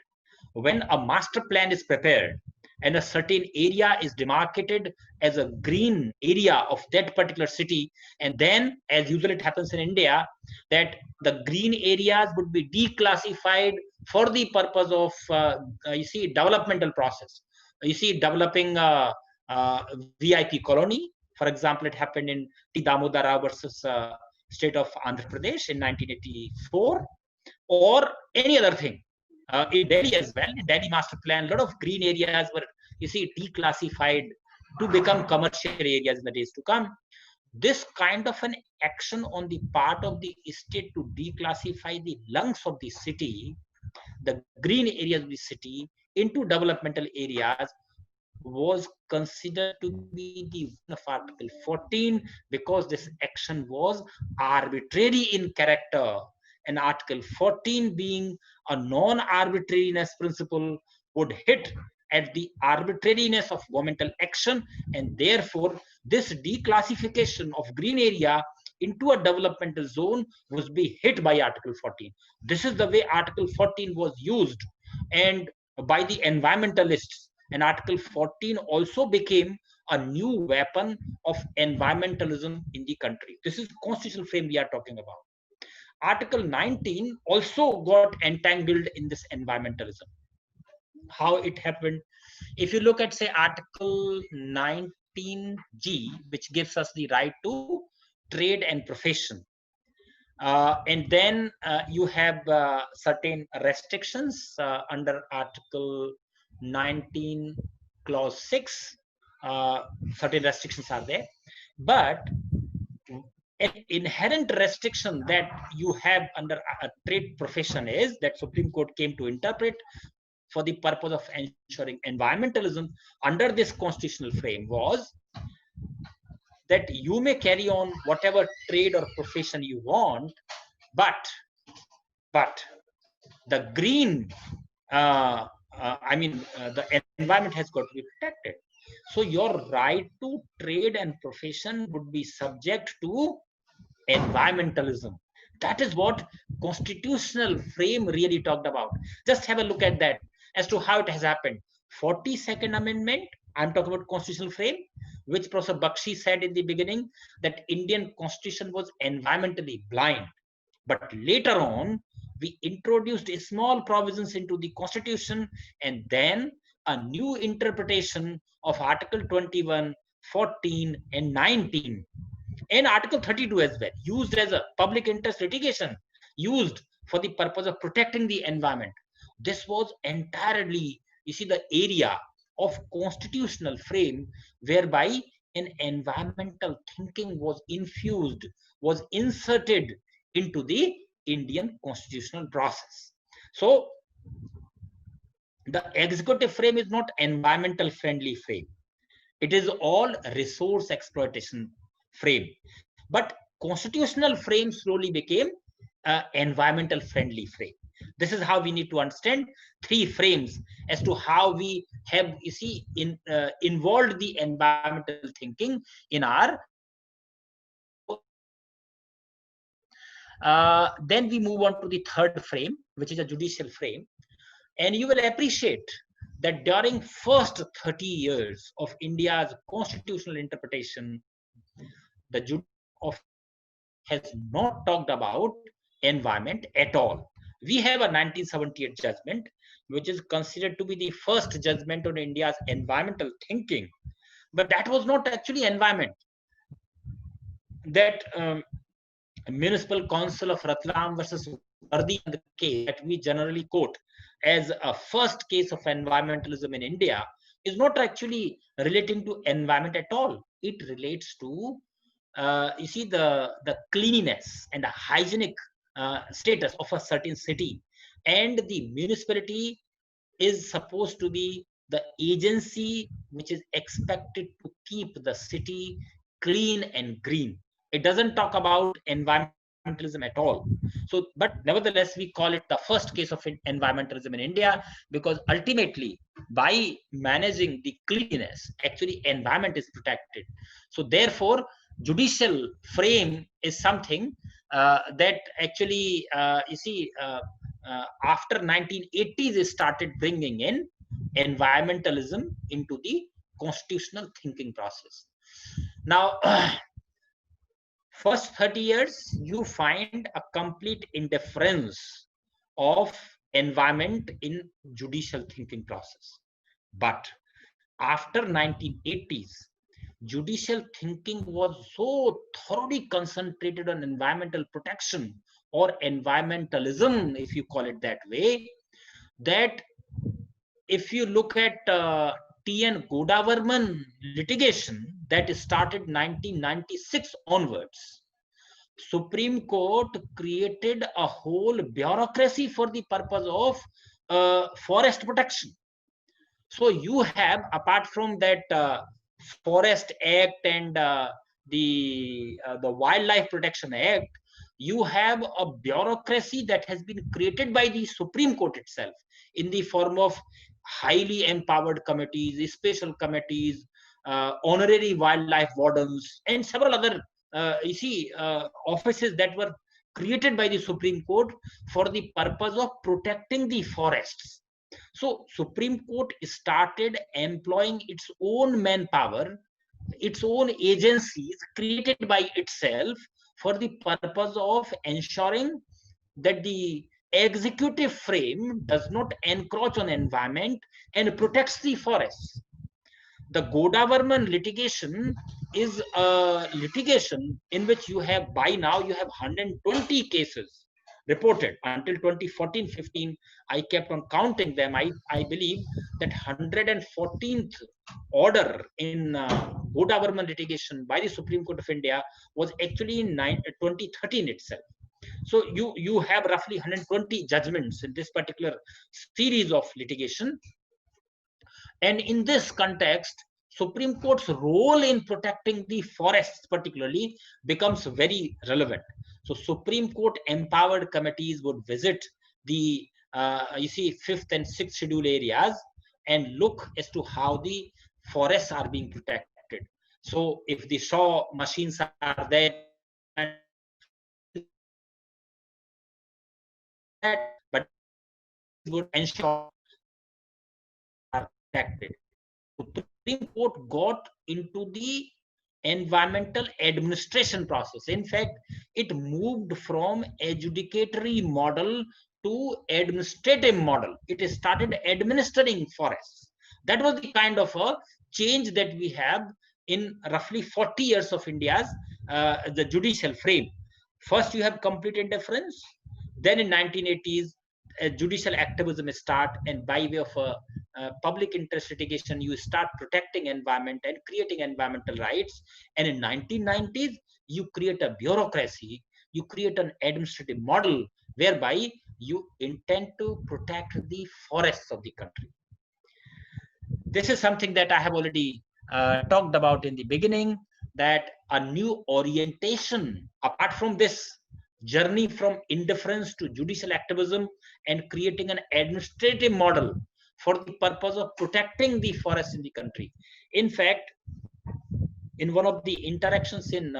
S2: when a master plan is prepared and a certain area is demarcated as a green area of that particular city, and then, as usually it happens in India, that the green areas would be declassified for the purpose of, developmental process. You see, developing a VIP colony. For example, it happened in T. Damodar Rao versus state of Andhra Pradesh in 1984, or any other thing. In Delhi as well, in Delhi master plan, a lot of green areas were, declassified to become commercial areas in the days to come. This kind of an action on the part of the state to declassify the lungs of the city, the green areas of the city, into developmental areas, was considered to be the one of Article 14, because this action was arbitrary in character. And Article 14, being a non-arbitrariness principle, would hit at the arbitrariness of governmental action, and therefore this declassification of green area into a developmental zone was be hit by Article 14. This is the way Article 14 was used, and by the environmentalists. And Article 14 also became a new weapon of environmentalism in the country. This is the constitutional frame we are talking about. Article 19 also got entangled in this environmentalism. How it happened? If you look at, say, Article 19G, which gives us the right to trade and profession. And then you have certain restrictions under Article 19 clause 6. Certain restrictions are there, but an inherent restriction that you have under a trade profession is that Supreme Court came to interpret for the purpose of ensuring environmentalism under this constitutional frame was that you may carry on whatever trade or profession you want, but the green, the environment has got to be protected. So your right to trade and profession would be subject to environmentalism. That is what constitutional frame really talked about. Just have a look at that as to how it has happened. 42nd Amendment, I'm talking about constitutional frame, which Professor Bakshi said in the beginning that Indian constitution was environmentally blind. But later on, we introduced small provisions into the constitution, and then a new interpretation of Article 21, 14, and 19. And Article 32 as well, used as a public interest litigation. used for the purpose of protecting the environment. This was entirely, you see, the area of constitutional frame whereby an environmental thinking was infused, was inserted into the Indian constitutional process. So the executive frame is not environmental friendly frame. It is all resource exploitation frame. But constitutional frame slowly became environmental friendly frame. This is how we need to understand three frames as to how we have, you see, involved the environmental thinking in our constitutional process. Then we move on to the third frame, which is a judicial frame. And you will appreciate that during first 30 years of India's constitutional interpretation, the judicial office has not talked about environment at all. We have a 1978 judgment, which is considered to be the first judgment on India's environmental thinking. But that was not actually environment. That Municipal Council of Ratlam versus Vardi case that we generally quote as a first case of environmentalism in India is not actually relating to environment at all. It relates to you see, the cleanliness and the hygienic status of a certain city, and the municipality is supposed to be the agency which is expected to keep the city clean and green. It doesn't talk about environmentalism at all. So, but nevertheless, we call it the first case of environmentalism in India, because ultimately, by managing the cleanliness, actually environment is protected. So therefore, judicial frame is something that actually, you see, after 1980s, it started bringing in environmentalism into the constitutional thinking process. Now, first 30 years, you find a complete indifference of environment in judicial thinking process. But after 1980s, judicial thinking was so thoroughly concentrated on environmental protection, or environmentalism, if you call it that way, that if you look at T.N. Godavarman litigation that started 1996 onwards, Supreme Court created a whole bureaucracy for the purpose of forest protection. So you have, apart from that Forest Act and the Wildlife Protection Act, you have a bureaucracy that has been created by the Supreme Court itself in the form of highly empowered committees, special committees, honorary wildlife wardens, and several other you see offices that were created by the Supreme Court for the purpose of protecting the forests. So Supreme Court started employing its own manpower, its own agencies created by itself for the purpose of ensuring that the executive frame does not encroach on environment and protects the forests. The Godavarman litigation is a litigation in which you have, by now, you have 120 cases reported. Until 2014-15, I kept on counting them. I believe that 114th order in Godavarman litigation by the Supreme Court of India was actually in 2013 itself. So you have roughly 120 judgments in this particular series of litigation. And in this context, Supreme Court's role in protecting the forests particularly becomes very relevant. So Supreme Court empowered committees would visit the you see, 5th and 6th schedule areas and look as to how the forests are being protected. So if the saw machines are there, but would ensure are protected. The Supreme Court got into the environmental administration process. In fact, it moved from adjudicatory model to administrative model. It started administering forests. That was the kind of a change that we have in roughly 40 years of India's the judicial frame. First, you have complete indifference. Then in 1980s, judicial activism start, and by way of public interest litigation, you start protecting environment and creating environmental rights. And in 1990s, you create a bureaucracy, you create an administrative model whereby you intend to protect the forests of the country. This is something that I have already talked about in the beginning, that a new orientation, apart from this journey from indifference to judicial activism and creating an administrative model for the purpose of protecting the forests in the country. In fact, in one of the interactions in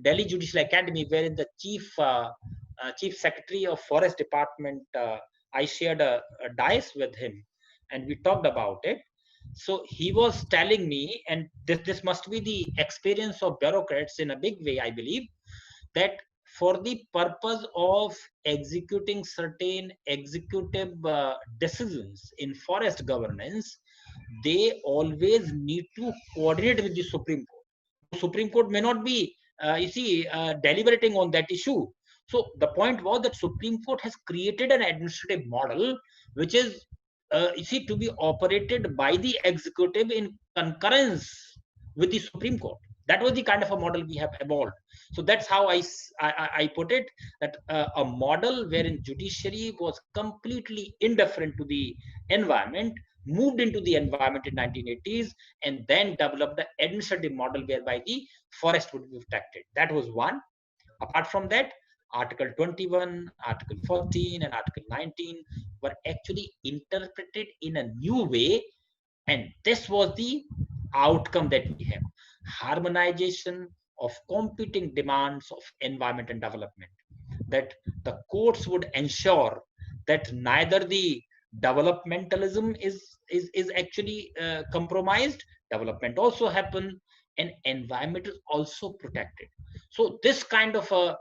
S2: Delhi Judicial Academy, wherein the Chief Secretary of Forest Department, I shared a dais with him, and we talked about it. So he was telling me, and this must be the experience of bureaucrats in a big way, I believe, that for the purpose of executing certain executive decisions in forest governance, they always need to coordinate with the Supreme Court. Supreme Court may not be, deliberating on that issue. So the point was that Supreme Court has created an administrative model which is, to be operated by the executive in concurrence with the Supreme Court. That was the kind of a model we have evolved. So that's how I put it, that a model wherein judiciary was completely indifferent to the environment, moved into the environment in 1980s, and then developed the administrative model whereby the forest would be protected. That was one. Apart from that, Article 21, Article 14, and Article 19 were actually interpreted in a new way, and this was the outcome that we have: harmonization of competing demands of environment and development. That the courts would ensure that neither the developmentalism is actually compromised, development also happen, and environment is also protected. So this kind of a,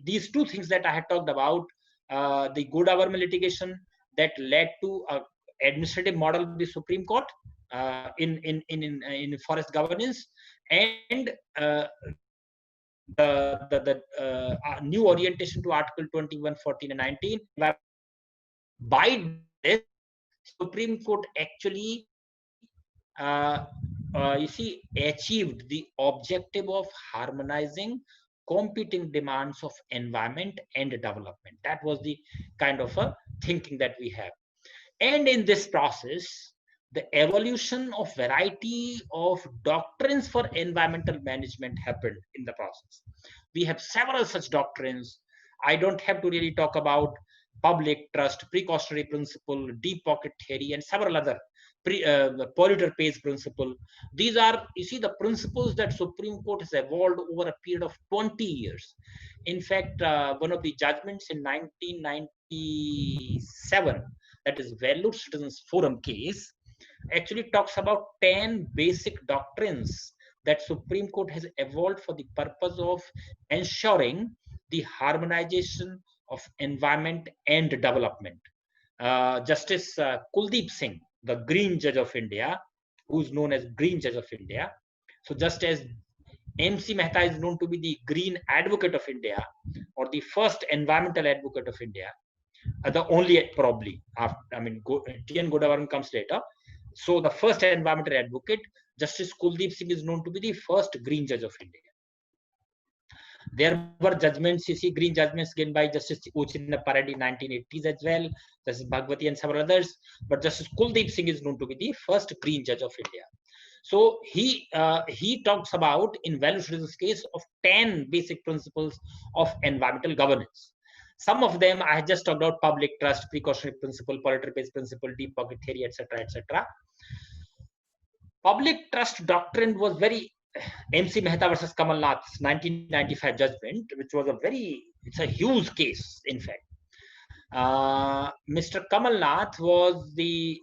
S2: these two things that I had talked about, the good government litigation that led to a administrative model of the Supreme Court in forest governance, and the new orientation to Article 21, 14, and 19. By this, Supreme Court actually achieved the objective of harmonizing competing demands of environment and development. That was the kind of a thinking that we have. And in this process, the evolution of variety of doctrines for environmental management happened in the process. We have several such doctrines. I don't have to really talk about public trust, precautionary principle, deep pocket theory, and several other polluter pays principle. These are, the principles that Supreme Court has evolved over a period of 20 years. In fact, one of the judgments in 1997, that is Valued Citizens Forum case, actually talks about 10 basic doctrines that Supreme Court has evolved for the purpose of ensuring the harmonization of environment and development. Justice Kuldeep Singh, the Green Judge of India, who's known as Green Judge of India. So just as MC Mehta is known to be the Green Advocate of India, or the first environmental advocate of India, the only probably, T.N. Godawaran comes later. So the first environmental advocate, Justice Kuldeep Singh, is known to be the first Green Judge of India. There were judgments, green judgments given by Justice Uchinna Paradi in 1980s as well, Justice Bhagwati and several others. But Justice Kuldeep Singh is known to be the first Green Judge of India. So he talks about, in Valued Citizens case, of 10 basic principles of environmental governance. Some of them I just talked about: public trust, precautionary principle, polluter-based principle, deep pocket theory, etc., etc. Public trust doctrine was very MC Mehta versus Kamal Nath's 1995 judgment, which was it's a huge case, in fact. Mr. Kamal Nath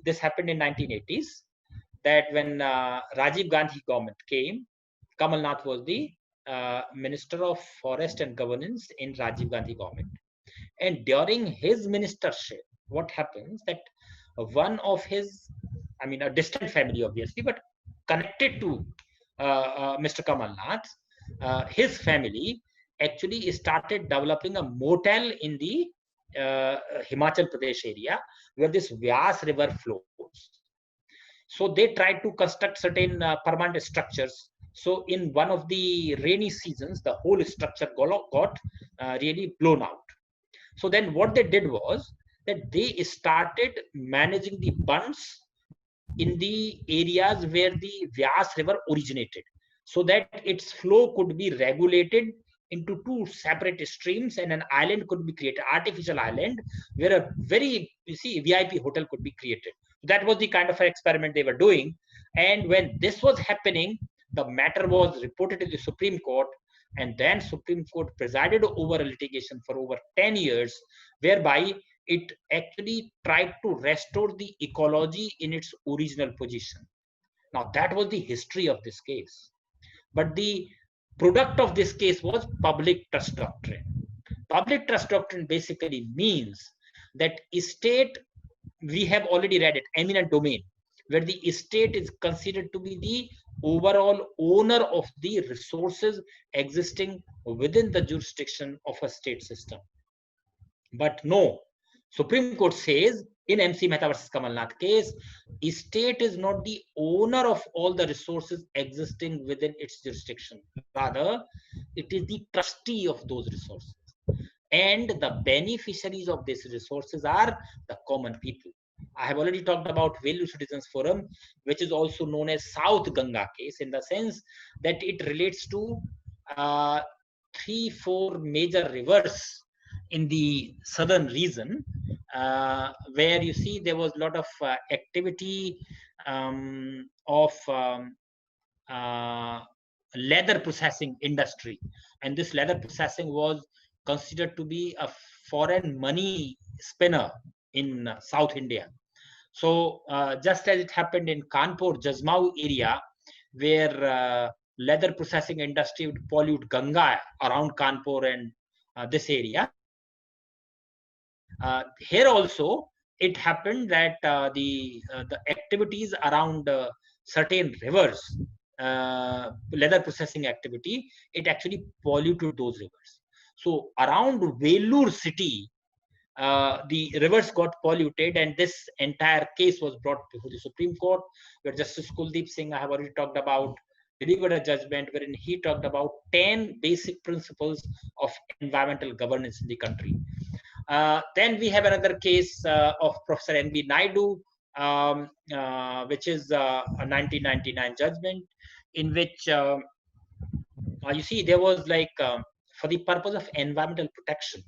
S2: this happened in 1980s, that when Rajiv Gandhi government came, Kamal Nath was the Minister of Forest and Governance in Rajiv Gandhi government. And during his ministership, what happens that one of his, a distant family obviously, but connected to Mr. Kamal Nath, his family actually started developing a motel in the Himachal Pradesh area, where this Vyas river flows. So they tried to construct certain permanent structures. So in one of the rainy seasons, the whole structure got really blown out. So then what they did was that they started managing the bunds in the areas where the Vyas river originated, so that its flow could be regulated into two separate streams, and an island could be created, artificial island, where a very, you see, VIP hotel could be created. That was the kind of experiment they were doing. And when this was happening, the matter was reported to the Supreme Court, and then Supreme Court presided over a litigation for over 10 years, whereby it actually tried to restore the ecology in its original position. Now, that was the history of this case. But the product of this case was public trust doctrine. Public trust doctrine basically means that state, we have already read it, eminent domain, where the state is considered to be the overall owner of the resources existing within the jurisdiction of a state system. But no, Supreme Court says in MC Mehta versus Kamalnath case, state is not the owner of all the resources existing within its jurisdiction. Rather, it is the trustee of those resources. And the beneficiaries of these resources are the common people. I have already talked about Velu Citizens Forum, which is also known as South Ganga case, in the sense that it relates to 3-4 major rivers in the southern region, where you see there was a lot of activity of leather processing industry, and this leather processing was considered to be a foreign money spinner in South India. So just as it happened in Kanpur, Jasmau area, where leather processing industry would pollute Ganga around Kanpur and this area, here also it happened that the activities around certain rivers, leather processing activity, it actually polluted those rivers. So around Vellore city, the rivers got polluted, and this entire case was brought before the Supreme Court, where Justice Kuldeep Singh, I have already talked about, delivered a judgment wherein he talked about 10 basic principles of environmental governance in the country. Then we have another case of Professor N.B. Naidu, which is a 1999 judgment, in which you see there was like, for the purpose of environmental protection,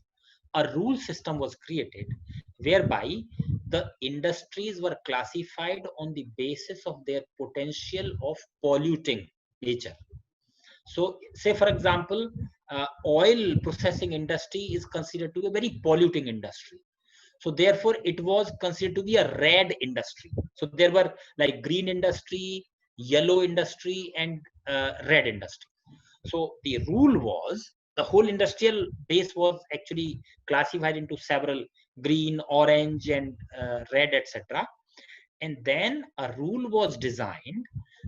S2: a rule system was created whereby the industries were classified on the basis of their potential of polluting nature. So say, for example, oil processing industry is considered to be a very polluting industry. So therefore, it was considered to be a red industry. So there were like green industry, yellow industry, and red industry. So the rule was, the whole industrial base was actually classified into several green, orange, and red, etc. And then a rule was designed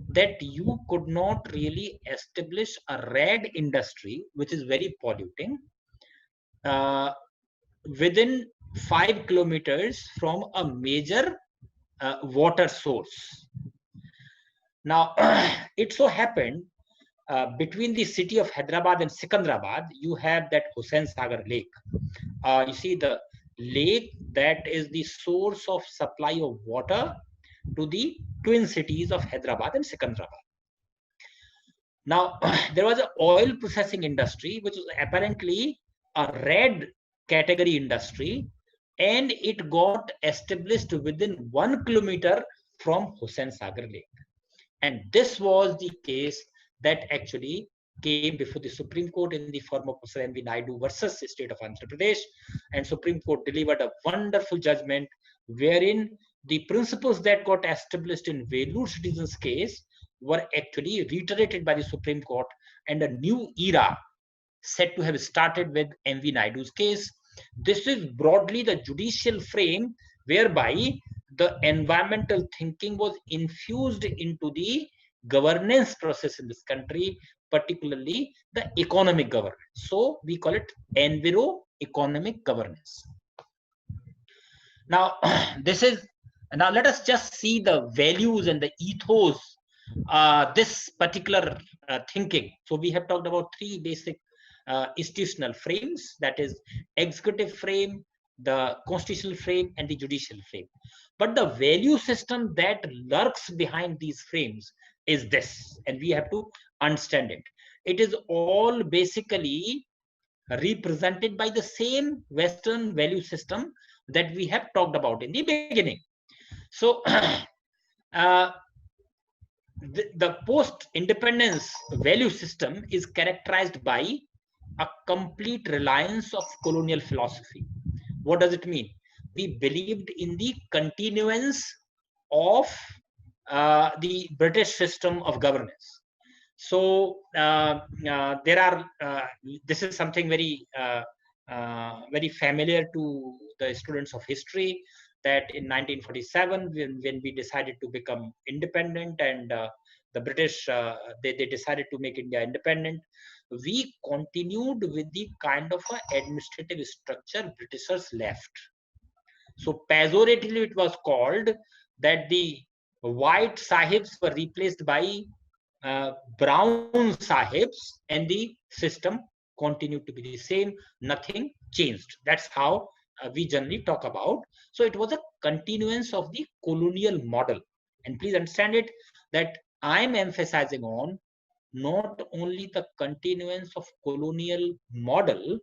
S2: that you could not really establish a red industry, which is very polluting, within 5 kilometers from a major water source. Now, it so happened between the city of Hyderabad and Sikandrabad, you have that Hussain Sagar Lake. You see the lake that is the source of supply of water to the twin cities of Hyderabad and Sikandrabad. Now, there was an oil processing industry, which was apparently a red category industry, and it got established within 1 kilometer from Hussain Sagar Lake. And this was the case that actually came before the Supreme Court in the form of Professor N.B. Naidu versus the state of Andhra Pradesh. And Supreme Court delivered a wonderful judgment wherein the principles that got established in Vellore Citizens case were actually reiterated by the Supreme Court, and a new era said to have started with M.V. Naidu's case. This is broadly the judicial frame whereby the environmental thinking was infused into the governance process in this country, particularly the economic governance. So we call it Enviro-Economic governance. Now, now let us just see the values and the ethos, this particular thinking. So we have talked about three basic institutional frames, that is executive frame, the constitutional frame, and the judicial frame. But the value system that lurks behind these frames is this, and we have to understand it. It is all basically represented by the same Western value system that we have talked about in the beginning. So, the post-independence value system is characterized by a complete reliance of colonial philosophy. What does it mean? We believed in the continuance of the British system of governance. So there are this is something very familiar to the students of history, that in 1947 when we decided to become independent, and the British they decided to make India independent, we continued with the kind of administrative structure Britishers left. So pejoratively it was called that the white sahibs were replaced by brown sahibs, and the system continued to be the same, nothing changed. That's how we generally talk about. So it was a continuance of the colonial model. And please understand it, that I'm emphasizing on not only the continuance of colonial model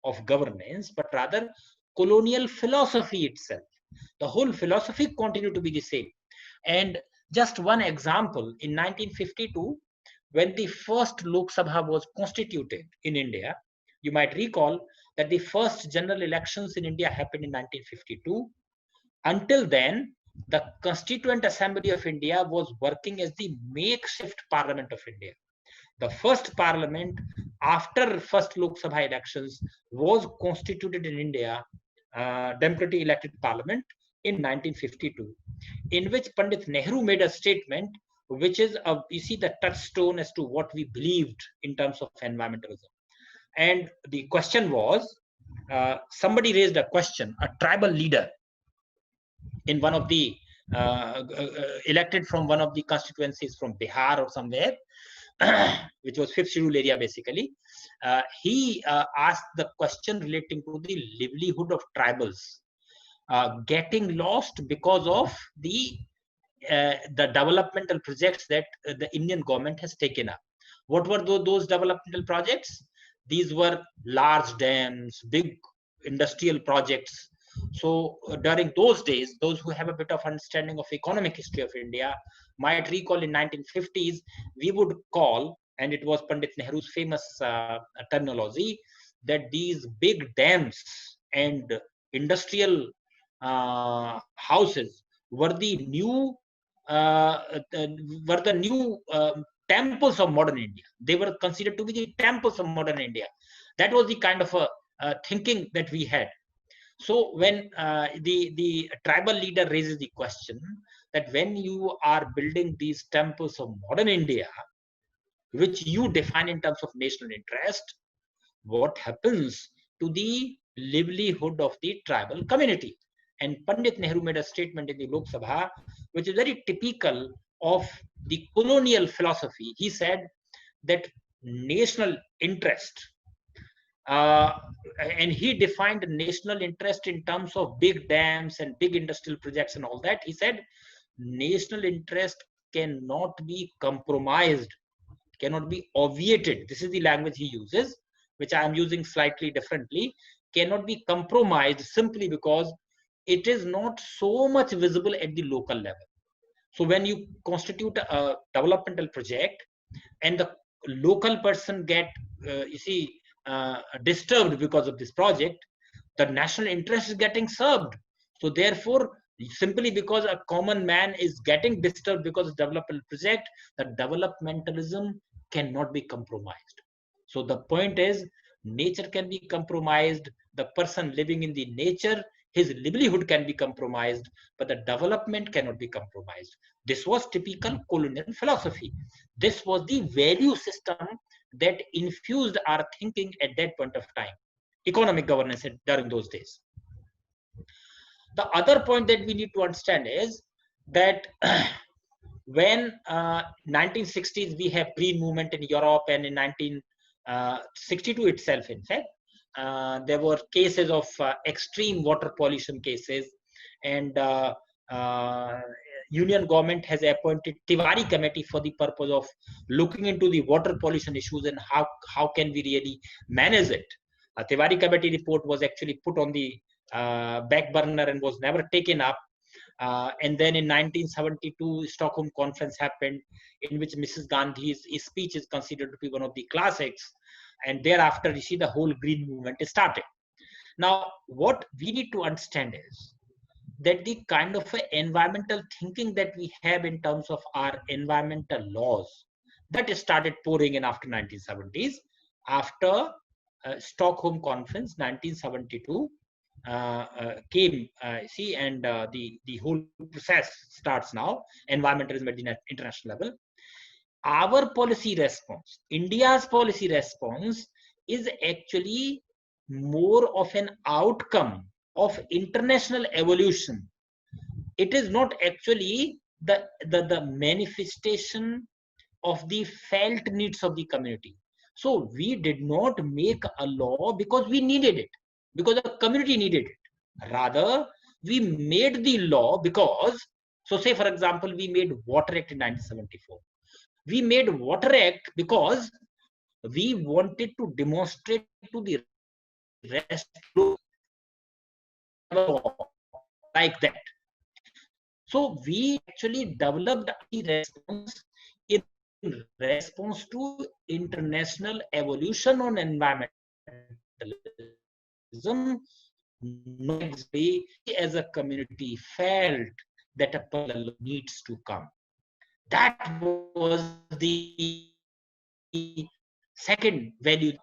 S2: of governance, but rather colonial philosophy itself. The whole philosophy continued to be the same. And just one example, in 1952, when the first Lok Sabha was constituted in India, you might recall that the first general elections in India happened in 1952. Until then, the Constituent Assembly of India was working as the makeshift Parliament of India. The first parliament after first Lok Sabha elections was constituted in India, democratically elected parliament, in 1952, in which Pandit Nehru made a statement, which is you see the touchstone as to what we believed in terms of environmentalism. And the question was, somebody raised a question, a tribal leader in one of the elected from one of the constituencies from Bihar or somewhere, which was fifth schedule area basically. He asked the question relating to the livelihood of tribals getting lost because of the developmental projects that the Indian government has taken up. What were those developmental projects? These were large dams, big industrial projects. So during those days, those who have a bit of understanding of economic history of India might recall in 1950s, we would call, and it was Pandit Nehru's famous terminology, that these big dams and industrial houses were the new temples of modern India. They were considered to be the temples of modern India. That was the kind of thinking that we had. So when the tribal leader raises the question that when you are building these temples of modern India, which you define in terms of national interest, what happens to the livelihood of the tribal community? And Pandit Nehru made a statement in the Lok Sabha, which is very typical of the colonial philosophy. He said that national interest, and he defined national interest in terms of big dams and big industrial projects and all that. He said national interest cannot be compromised, cannot be obviated. This is the language he uses, which I am using slightly differently. Cannot be compromised simply because it is not so much visible at the local level. So when you constitute a developmental project and the local person get disturbed because of this project, the national interest is getting served. So therefore, simply because a common man is getting disturbed because of developmental project, the developmentalism cannot be compromised. So the point is, nature can be compromised, the person living in the nature, his livelihood can be compromised, but the development cannot be compromised. This was typical colonial philosophy. This was the value system that infused our thinking at that point of time, economic governance during those days. The other point that we need to understand is that when 1960s we have green movement in Europe, and in 1962 itself, in fact, there were cases of extreme water pollution cases, and Union government has appointed Tiwari committee for the purpose of looking into the water pollution issues and how can we really manage it. A Tiwari committee report was actually put on the back burner and was never taken up. And then in 1972, Stockholm Conference happened, in which Mrs. Gandhi's speech is considered to be one of the classics. And thereafter, you see the whole green movement started. Now, what we need to understand is that the kind of environmental thinking that we have in terms of our environmental laws, that started pouring in after 1970s, after Stockholm Conference 1972 came, and the whole process starts now, environmentalism at the international level. Our policy response, India's policy response, is actually more of an outcome of international evolution. It is not actually the manifestation of the felt needs of the community. So we did not make a law because we needed it, because the community needed it. Rather, we made the law because, so say for example, we made Water Act in 1974. We made Water Act because we wanted to demonstrate to the rest like that. So we actually developed the response in response to international evolution on environmentalism, not exactly as a community felt that a particular law needs to come. That was the second value.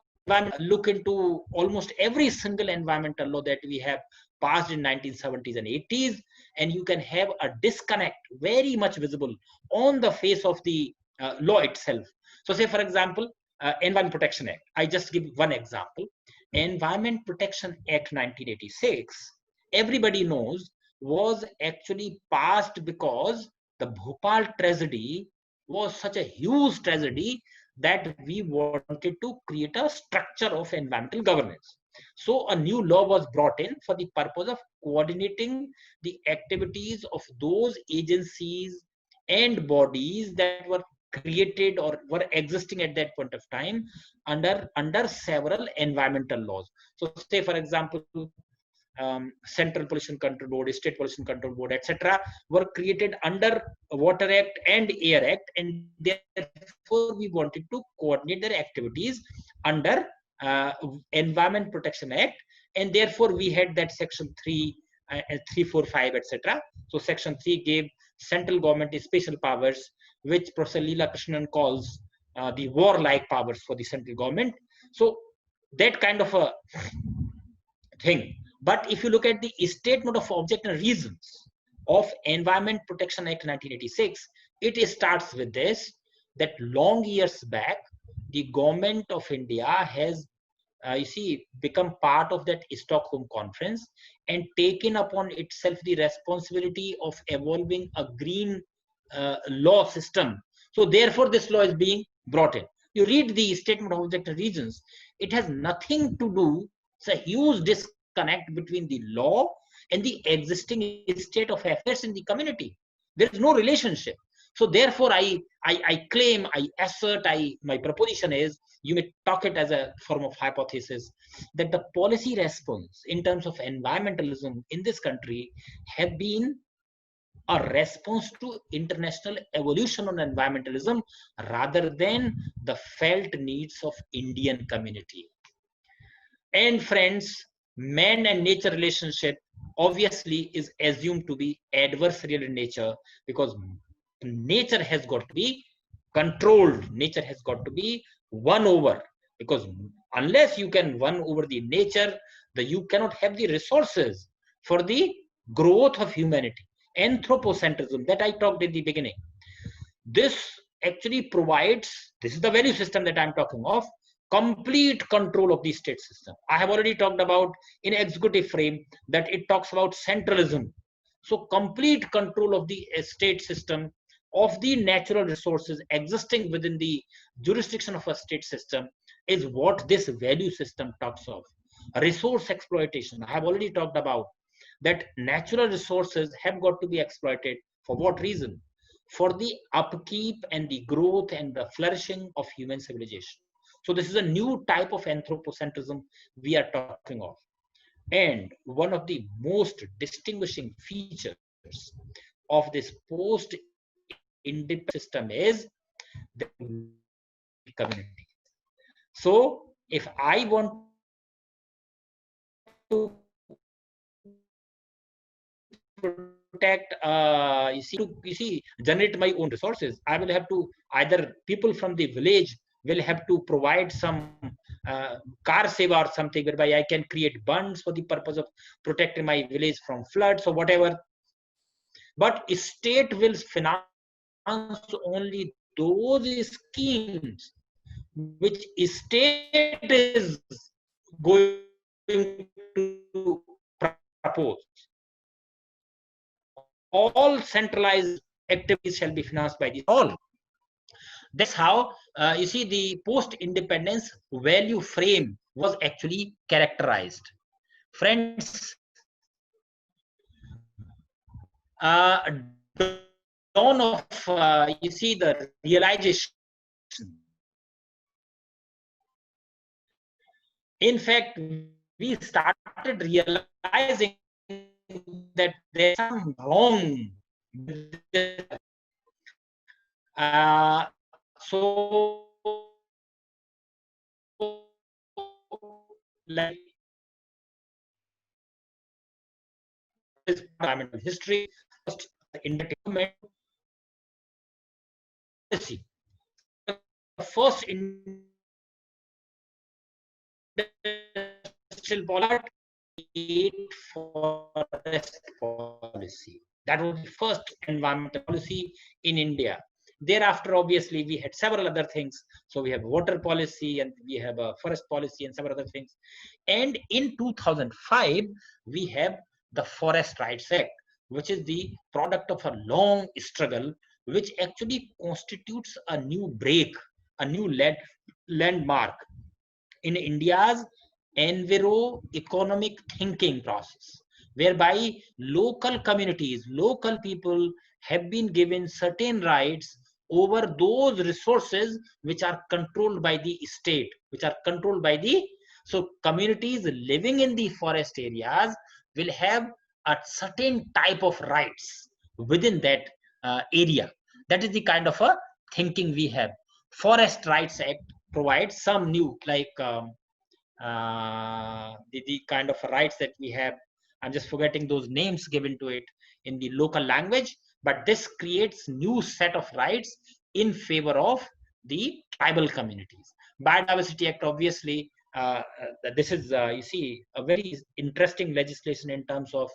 S2: Look into almost every single environmental law that we have passed in 1970s and 80s, and you can have a disconnect very much visible on the face of the law itself. So say for example, Environment Protection Act. I just give one example. Environment Protection Act 1986, everybody knows, was actually passed because the Bhopal tragedy was such a huge tragedy that we wanted to create a structure of environmental governance. So a new law was brought in for the purpose of coordinating the activities of those agencies and bodies that were created or were existing at that point of time under several environmental laws. So say for example, Central Pollution Control Board, State Pollution Control Board, etc., were created under Water Act and Air Act, and therefore we wanted to coordinate their activities under Environment Protection Act, and therefore we had that Section 3, 3, 4, 5, etc. So Section 3 gave central government special powers, which Professor Leela Krishnan calls the warlike powers for the central government. So that kind of a thing. But if you look at the statement of object and reasons of Environment Protection Act 1986, it starts with this, that long years back, the government of India has, become part of that Stockholm Conference and taken upon itself the responsibility of evolving a green law system. So therefore, this law is being brought in. You read the statement of object and reasons, it has nothing to do, it's a huge disconnect between the law and the existing state of affairs in the community. There is no relationship. So therefore, I claim, I assert, my proposition is, you may talk it as a form of hypothesis, that the policy response in terms of environmentalism in this country have been a response to international evolution on environmentalism rather than the felt needs of Indian community. And friends, man and nature relationship obviously is assumed to be adversarial in nature, because nature has got to be controlled, nature has got to be won over, because unless you can win over the nature, you cannot have the resources for the growth of humanity. Anthropocentrism that I talked in the beginning, this actually provides, this is the value system that I'm talking of, complete control of the state system. I have already talked about in executive frame that it talks about centralism. So complete control of the state system, of the natural resources existing within the jurisdiction of a state system, is what this value system talks of. Resource exploitation, I have already talked about that natural resources have got to be exploited. For what reason? For the upkeep and the growth and the flourishing of human civilization. So this is a new type of anthropocentrism we are talking of. And one of the most distinguishing features of this post-independent system is the community. So if I want to protect, you see, generate my own resources, I will have to, either people from the village will have to provide some car seva or something whereby I can create bunds for the purpose of protecting my village from floods or whatever. But state will finance only those schemes which state is going to propose. All centralized activities shall be financed by the all. That's how you see the post-independence value frame was actually characterized. Friends, dawn of you see the realization. In fact, we started realizing that there's something wrong with this. So, like this environmental history, first independent policy, the first industrial forest policy. That was the first environmental policy in India. Thereafter, obviously, we had several other things. So we have water policy and we have a forest policy and several other things. And in 2005, we have the Forest Rights Act, which is the product of a long struggle, which actually constitutes a new break, a new landmark in India's Enviro-Economic thinking process, whereby local communities, local people have been given certain rights over those resources which are controlled by the state, which are controlled by the, so communities living in the forest areas will have a certain type of rights within that area. That is the kind of a thinking we have. Forest Rights Act provides some new, like the kind of rights that we have. I'm just forgetting those names given to it in the local language, but this creates new set of rights in favor of the tribal communities. Biodiversity Act, obviously, this is, you see, a very interesting legislation in terms of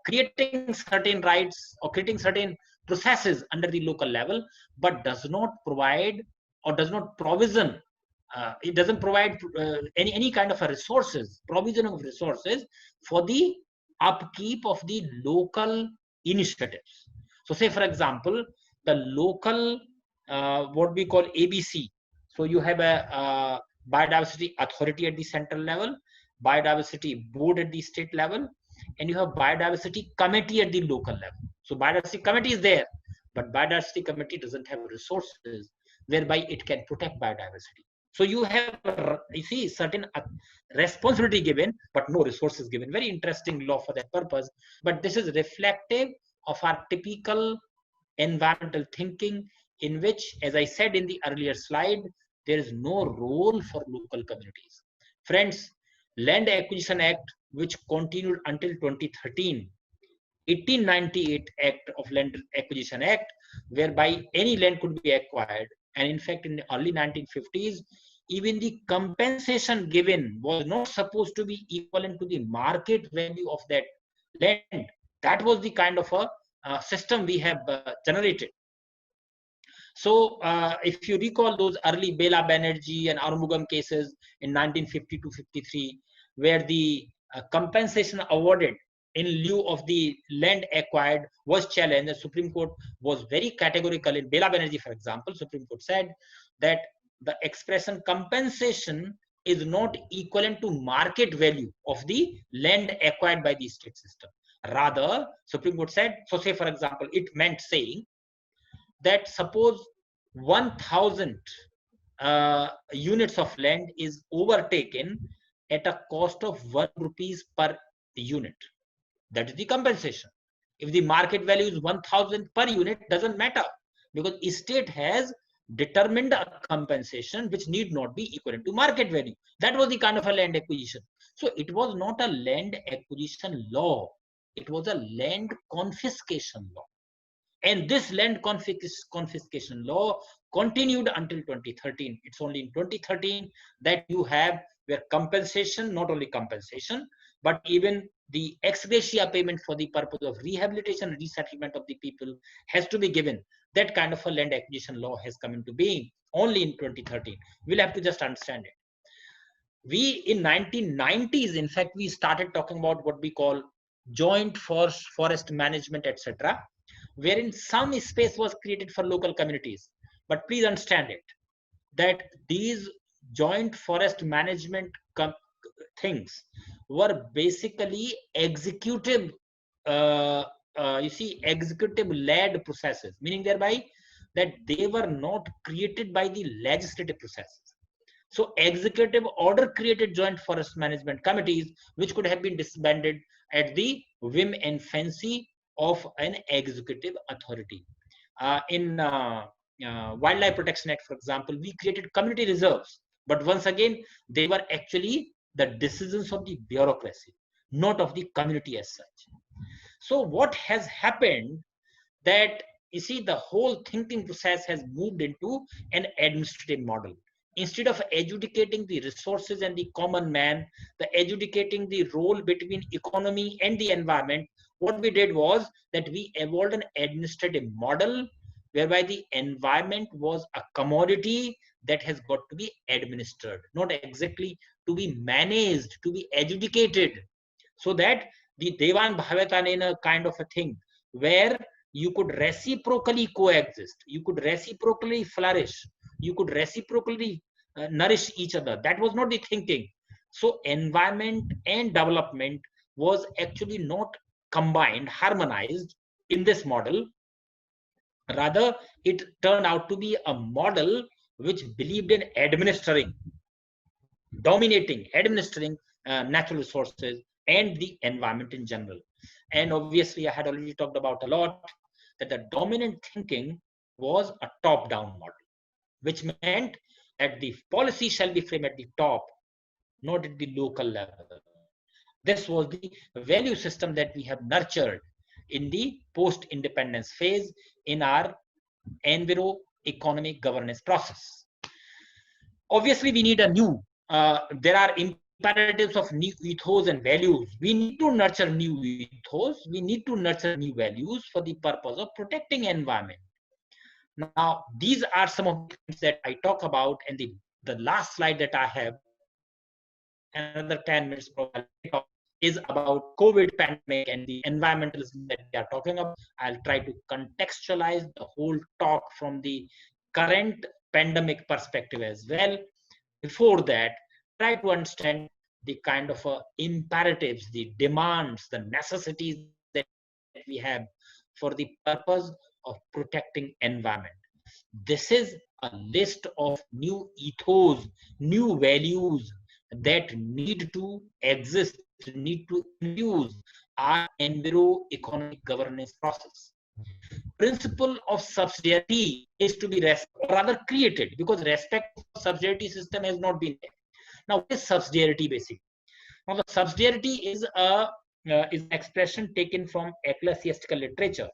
S2: creating certain rights or creating certain processes under the local level, but does not provide or does not provision it doesn't provide any kind of a resources, provision of resources for the upkeep of the local initiatives. So say, for example, the local, what we call ABC. So you have a biodiversity authority at the central level, biodiversity board at the state level, and you have biodiversity committee at the local level. So biodiversity committee is there, but biodiversity committee doesn't have resources whereby it can protect biodiversity. So you have, you see, certain responsibility given, but no resources given. Very interesting law for that purpose. But this is reflective of our typical environmental thinking, in which, as I said in the earlier slide, there is no role for local communities. Friends, Land Acquisition Act, which continued until 2013, 1898 Act of Land Acquisition Act, whereby any land could be acquired. And in fact, in the early 1950s, even the compensation given was not supposed to be equivalent to the market value of that land. That was the kind of a system we have generated. So if you recall those early Bela Banerjee and Arumugam cases in 1952-53, where the compensation awarded in lieu of the land acquired was challenged, the Supreme Court was very categorical. In Bela Banerjee, for example, Supreme Court said that the expression compensation is not equivalent to market value of the land acquired by the state system. Rather, Supreme Court said, so say for example, it meant saying that suppose 1000 units of land is overtaken at a cost of 1 rupees per unit. That is the compensation. If the market value is 1000 per unit, doesn't matter, because state has determined a compensation which need not be equivalent to market value. That was the kind of a land acquisition. So it was not a land acquisition law, it was a land confiscation law. And this land confiscation law continued until 2013. It's only in 2013 that you have where compensation, not only compensation, but even the ex gratia payment for the purpose of rehabilitation and resettlement of the people has to be given. That kind of a land acquisition law has come into being only in 2013. We'll have to just understand it. We in 1990s, in fact, we started talking about what we call joint forest management, etc., wherein some space was created for local communities. But please understand it, that these joint forest management things were basically executive, executive-led processes, meaning thereby that they were not created by the legislative processes. So executive order created joint forest management committees, which could have been disbanded at the whim and fancy of an executive authority. In Wildlife Protection Act, for example, we created community reserves, but once again, they were actually the decisions of the bureaucracy, not of the community as such. So what has happened that, you see, the whole thinking process has moved into an administrative model. Instead of adjudicating the resources and the common man, the adjudicating the role between economy and the environment, what we did was that we evolved an administrative model whereby the environment was a commodity that has got to be administered, not exactly to be managed, to be adjudicated, so that the Devan Bhavatanena kind of a thing where you could reciprocally coexist, you could reciprocally flourish, you could reciprocally nourish each other. That was not the thinking. So environment and development was actually not combined, harmonized in this model. Rather, it turned out to be a model which believed in administering, dominating, administering natural resources and the environment in general. And obviously, I had already talked about a lot that the dominant thinking was a top-down model, which meant that the policy shall be framed at the top, not at the local level. This was the value system that we have nurtured in the post-independence phase in our Enviro-Economic governance process. Obviously, we need a new, there are imperatives of new ethos and values. We need to nurture new ethos, we need to nurture new values for the purpose of protecting environment. Now, these are some of the things that I talk about, and the last slide that I have, another 10 minutes is about COVID pandemic and the environmentalism that we are talking about. I'll try to contextualize the whole talk from the current pandemic perspective as well. Before that, try to understand the kind of imperatives, the demands, the necessities that we have for the purpose of protecting environment. This is a list of new ethos, new values that need to exist, need to infuse our Enviro-Economic governance process. Principle of subsidiarity is to be rather created, because respect for subsidiarity system has not been there. Now, what is subsidiarity basically? Now, the subsidiarity is an expression taken from ecclesiastical literature.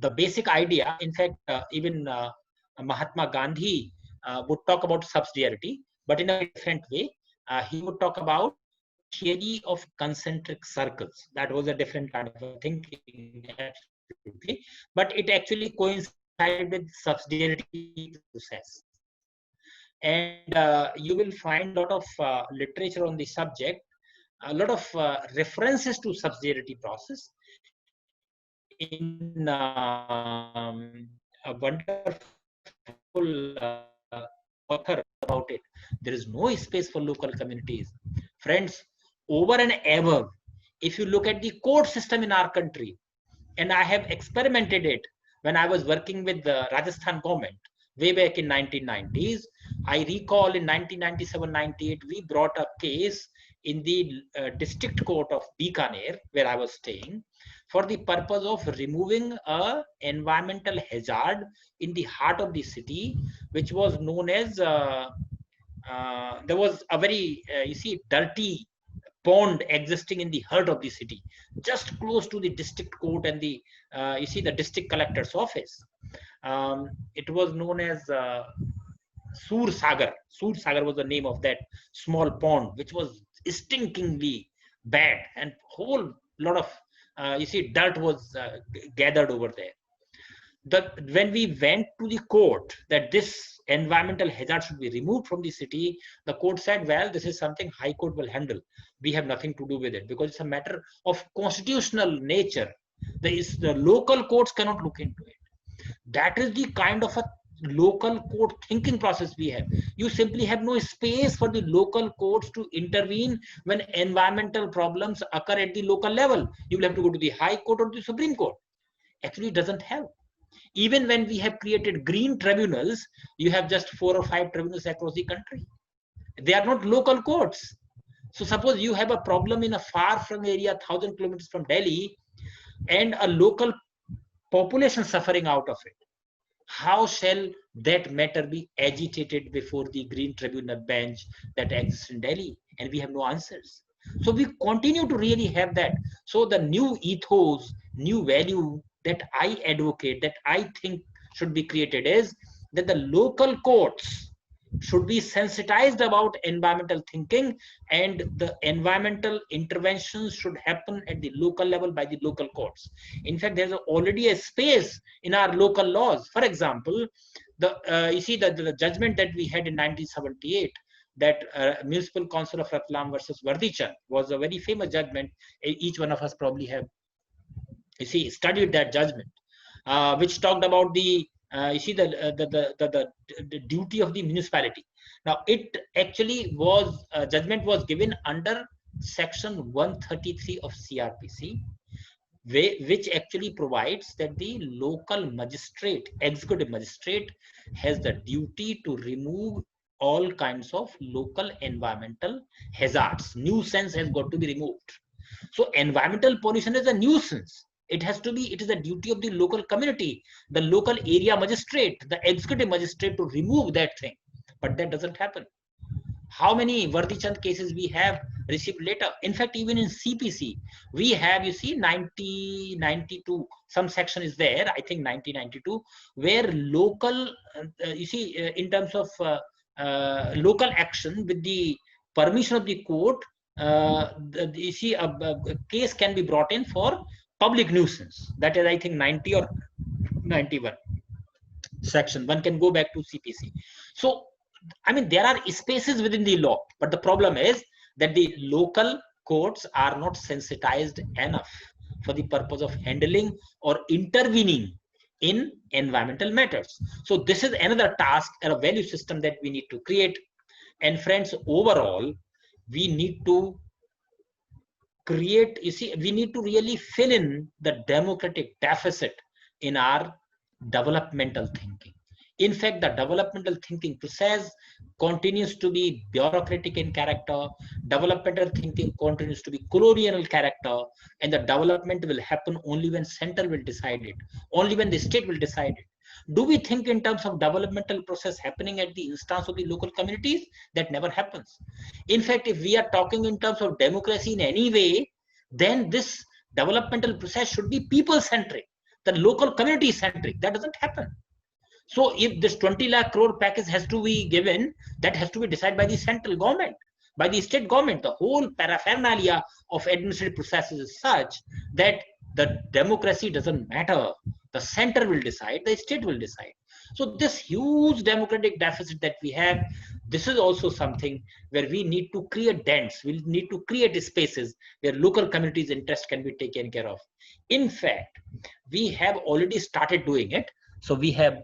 S2: The basic idea, in fact, even Mahatma Gandhi would talk about subsidiarity, but in a different way. He would talk about theory of concentric circles. That was a different kind of thinking, absolutely. But it actually coincides with subsidiarity process. And you will find a lot of literature on the subject, a lot of references to subsidiarity process in a wonderful author about it. There is no space for local communities. Friends, over and above, if you look at the court system in our country, and I have experimented it when I was working with the Rajasthan government way back in 1990s. I recall in 1997-98, we brought a case in the district court of Bikaner, where I was staying, for the purpose of removing a environmental hazard in the heart of the city, which was known as, there was a very, dirty pond existing in the heart of the city, just close to the district court and the, the district collector's office. It was known as Sur Sagar. Sur Sagar was the name of that small pond, which was stinkingly bad, and whole lot of dirt was gathered over there. When we went to the court that this environmental hazard should be removed from the city, the court said, well, this is something High Court will handle. We have nothing to do with it because it's a matter of constitutional nature. The local courts cannot look into it. That is the kind of a local court thinking process we have. You simply have no space for the local courts to intervene when environmental problems occur at the local level. You will have to go to the High Court or the Supreme Court. Actually, it doesn't help. Even when we have created green tribunals, you have just 4 or 5 tribunals across the country. They are not local courts. So suppose you have a problem in a far from area, 1,000 kilometers from Delhi, and a local population suffering out of it. How shall that matter be agitated before the green tribunal bench that exists in Delhi? And we have no answers. So we continue to really have that. So the new ethos, new value that I advocate, that I think should be created is that the local courts should be sensitized about environmental thinking, and the environmental interventions should happen at the local level by the local courts. In fact, there's already a space in our local laws. For example, the judgment that we had in 1978, that Municipal Council of Ratlam versus Vardichan was a very famous judgment. Each one of us probably have studied that judgment, which talked about the duty of the municipality. Now, it actually was, judgment was given under section 133 of CRPC, which actually provides that the local magistrate, executive magistrate, has the duty to remove all kinds of local environmental hazards. Nuisance has got to be removed. So environmental pollution is a nuisance. It has to be, it is the duty of the local community, the local area magistrate, the executive magistrate to remove that thing. But that doesn't happen. How many Vardichan cases we have received later? In fact, even in CPC, we have, 1992, some section is there, I think 1992, where local, in terms of local action with the permission of the court, a case can be brought in for public nuisance. That is, I think, 90 or 91 section. One can go back to CPC. So, I mean, there are spaces within the law, but the problem is that the local courts are not sensitized enough for the purpose of handling or intervening in environmental matters. So this is another task and a value system that we need to create. And friends, overall, we need to create, we need to really fill in the democratic deficit in our developmental thinking. In fact, the developmental thinking process continues to be bureaucratic in character. Developmental thinking continues to be colonial character, and the development will happen only when center will decide it, only when the state will decide it. Do we think in terms of developmental process happening at the instance of the local communities? That never happens. In fact, if we are talking in terms of democracy in any way, then this developmental process should be people-centric, the local community-centric. That doesn't happen. So if this 20 lakh crore package has to be given, that has to be decided by the central government, by the state government. The whole paraphernalia of administrative processes is such that the democracy doesn't matter. The center will decide, the state will decide. So this huge democratic deficit that we have, this is also something where we need to create dents, we need to create spaces where local communities' interest can be taken care of. In fact, we have already started doing it. So we have,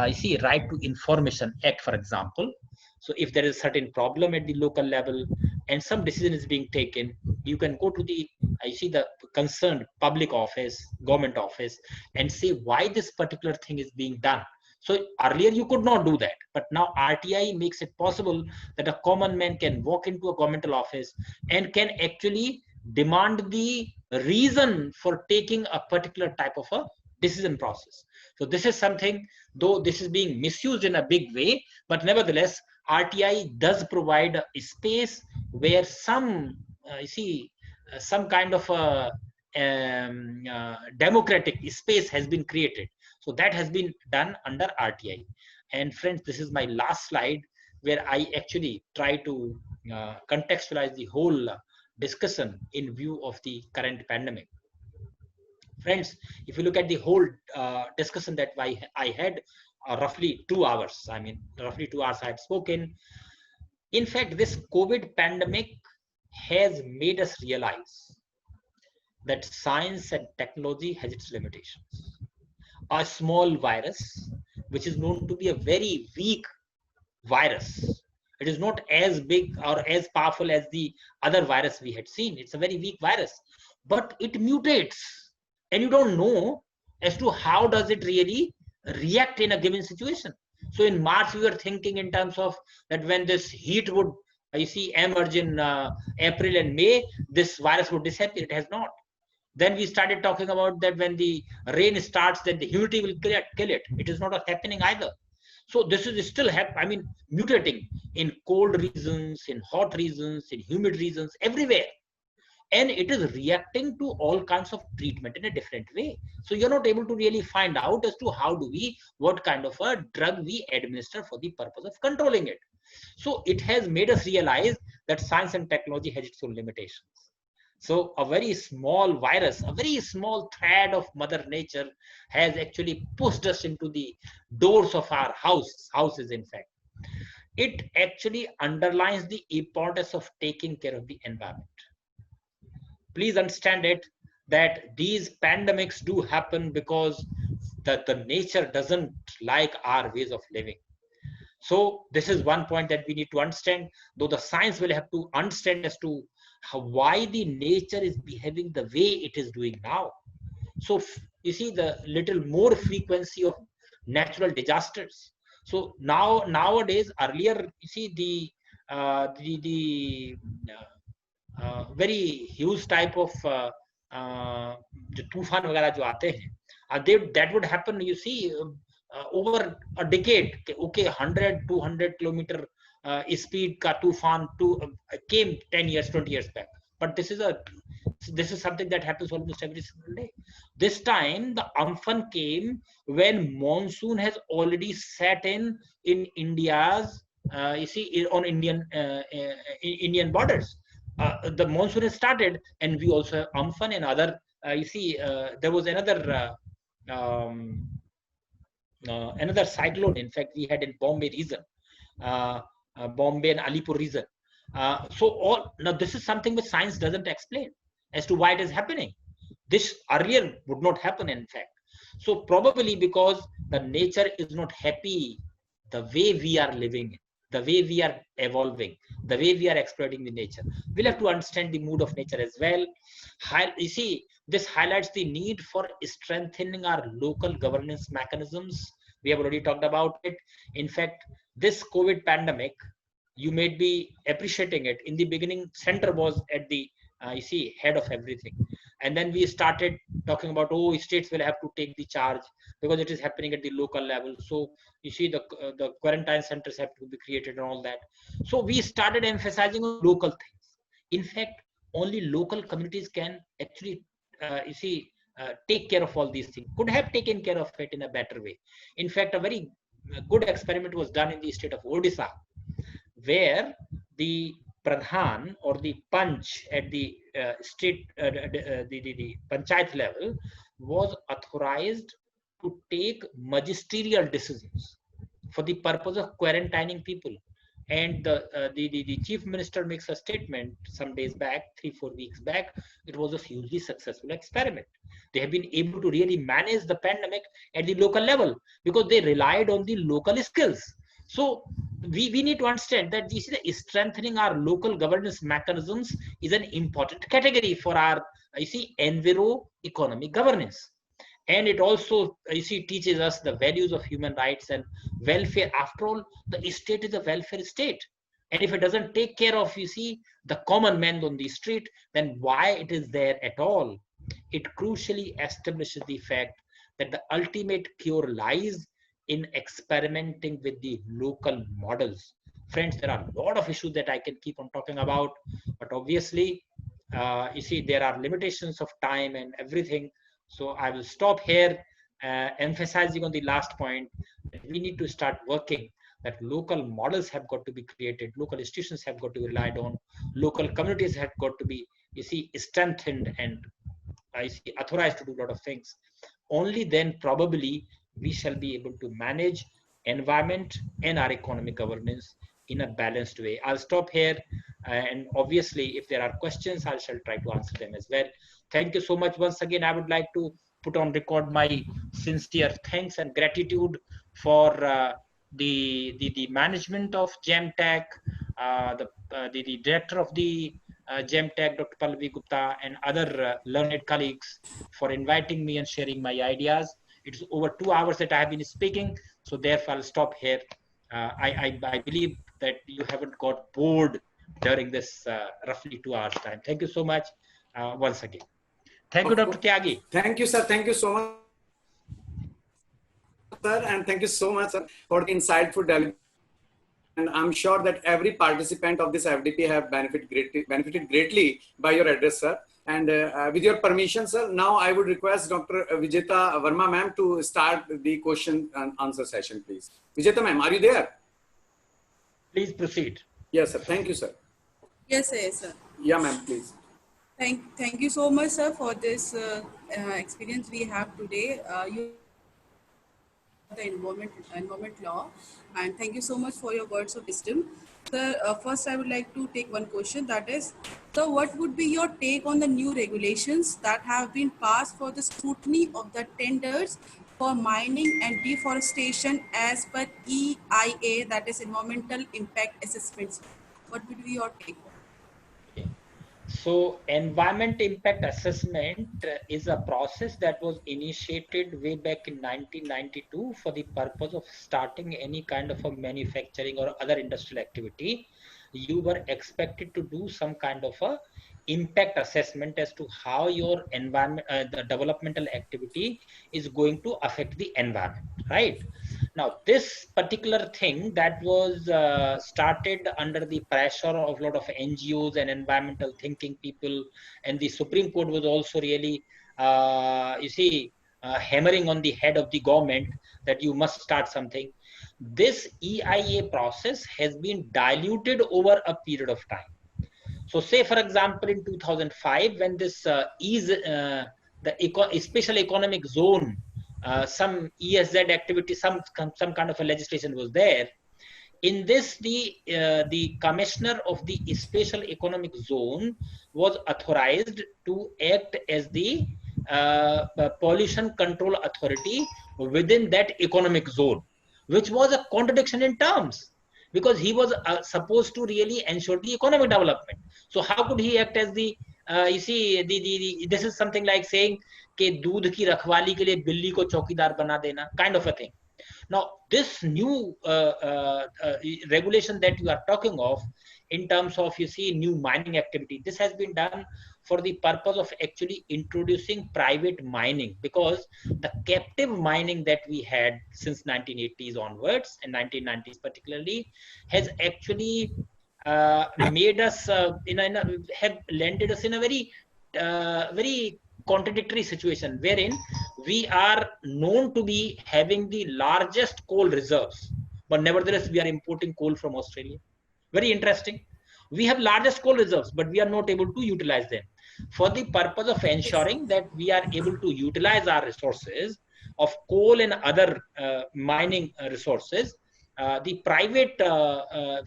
S2: you see, Right to Information Act, for example. So if there is a certain problem at the local level and some decision is being taken, you can go to the, I see, the concerned public office, government office, and say why this particular thing is being done. So earlier you could not do that, but now RTI makes it possible that a common man can walk into a governmental office and can actually demand the reason for taking a particular type of a decision process. So this is something, though this is being misused in a big way, but nevertheless, RTI does provide a space where some, some kind of a democratic space has been created. So that has been done under RTI. And friends, this is my last slide where I actually try to contextualize the whole discussion in view of the current pandemic. Friends, if you look at the whole discussion that I had, roughly 2 hours, I mean, roughly 2 hours I had spoken. In fact, this COVID pandemic has made us realize that science and technology has its limitations. A small virus, which is known to be a very weak virus, it is not as big or as powerful as the other virus we had seen. It's a very weak virus, but it mutates, and you don't know as to how does it really react in a given situation. So in March, we were thinking in terms of that when this heat would, emerge in April and May, this virus would disappear. It has not. Then we started talking about that when the rain starts, then the humidity will kill it. It is not happening either. So this is still mutating in cold regions, in hot regions, in humid regions, everywhere. And it is reacting to all kinds of treatment in a different way. So you're not able to really find out as to what kind of a drug we administer for the purpose of controlling it. So it has made us realize that science and technology has its own limitations. So a very small virus, a very small thread of Mother Nature has actually pushed us into the doors of our houses, in fact. It actually underlines the importance of taking care of the environment. Please understand it that these pandemics do happen because the nature doesn't like our ways of living. So this is one point that we need to understand, though the science will have to understand as to why the nature is behaving the way it is doing now. So you see the little more frequency of natural disasters. So nowadays, earlier, you see the very huge type of जो तूफान वगैरह जो आते हैं, that would happen, you see, over a decade. Okay, 100-200 kilometer speed ka tufan came 10 years, 20 years back. But this is something that happens almost every single day. This time the Amphan came when monsoon has already set in India's, on Indian borders. The monsoon has started, and we also have Amphan and other. There was another another cyclone. In fact, we had in Bombay region, Bombay and Alipur region. Now this is something which science doesn't explain as to why it is happening. This earlier would not happen, in fact. So probably because the nature is not happy the way we are living, the way we are evolving, the way we are exploiting the nature. We'll have to understand the mood of nature as well. You see, this highlights the need for strengthening our local governance mechanisms. We have already talked about it. In fact, this COVID pandemic, you may be appreciating it. In the beginning, center was at the head of everything. And then we started talking about, states will have to take the charge because it is happening at the local level. So you see the quarantine centers have to be created and all that. So we started emphasizing on local things. In fact, only local communities can actually, take care of all these things, could have taken care of it in a better way. In fact, a very good experiment was done in the state of Odisha, where the Pradhan or the Panch at the state, the panchayat level was authorized to take magisterial decisions for the purpose of quarantining people. And the chief minister makes a statement some days back, 3-4 weeks back. It was a hugely successful experiment. They have been able to really manage the pandemic at the local level because they relied on the local skills. So we need to understand that this is strengthening our local governance mechanisms is an important category for our Enviro-Economic governance. And it also teaches us the values of human rights and welfare. After all, the state is a welfare state, and if it doesn't take care of the common man on the street, then why it is there at all? It crucially establishes the fact that the ultimate cure lies in experimenting with the local models. Friends, there are a lot of issues that I can keep on talking about, but obviously there are limitations of time and everything. So I will stop here, emphasizing on the last point that we need to start working, that local models have got to be created, local institutions have got to be relied on, local communities have got to be, strengthened and authorized to do a lot of things. Only then probably we shall be able to manage environment and our economic governance in a balanced way. I'll stop here, and obviously if there are questions, I shall try to answer them as well. Thank you so much. Once again, I would like to put on record my sincere thanks and gratitude for the management of Jemtec, the director of the Jemtec, Dr. Pallavi Gupta, and other learned colleagues for inviting me and sharing my ideas. It's over 2 hours that I have been speaking, so therefore I'll stop here. I believe that you haven't got bored during this roughly 2 hours time. Thank you so much once again. Thank you, Dr. Tyagi.
S1: Thank you, sir. Thank you so much, sir. And thank you so much, sir, for the insightful delivery. And I'm sure that every participant of this FDP have benefited greatly by your address, sir. And with your permission, sir, now I would request Dr. Vijeta Verma ma'am to start the question and answer session, please. Vijeta ma'am, are you there?
S2: Please proceed.
S1: Yes, sir. Thank you, sir.
S3: Yes, sir.
S1: Yeah, ma'am, please.
S3: Thank you so much, sir, for this experience we have today. You the environment law, and thank you so much for your words of wisdom. Sir, first I would like to take one question, that is, so what would be your take on the new regulations that have been passed for the scrutiny of the tenders for mining and deforestation as per EIA, that is Environmental Impact Assessments? What would be your take?
S2: So environment impact assessment is a process that was initiated way back in 1992 for the purpose of starting any kind of a manufacturing or other industrial activity. You were expected to do some kind of a impact assessment as to how your environment, the developmental activity is going to affect the environment, right? Now, this particular thing that was started under the pressure of a lot of NGOs and environmental thinking people, and the Supreme Court was also really, hammering on the head of the government that you must start something. This EIA process has been diluted over a period of time. So say, for example, in 2005, when this special economic zone, some ESZ activity, some kind of a legislation was there. In this, the commissioner of the special economic zone was authorized to act as the pollution control authority within that economic zone, which was a contradiction in terms, because he was supposed to really ensure the economic development. So how could he act as the this is something like saying कि दूध की रखवाली के लिए बिल्ली को चौकीदार बना देना, kind of a thing. Now, this new regulation that you are talking of in terms of, new mining activity, this has been done for the purpose of actually introducing private mining, because the captive mining that we had since 1980s onwards and 1990s particularly has actually made us, have landed us in a very contradictory situation, wherein we are known to be having the largest coal reserves, but nevertheless we are importing coal from Australia. Very interesting. We have largest coal reserves, but we are not able to utilize them. For the purpose of ensuring that we are able to utilize our resources, of coal and other mining resources, the private,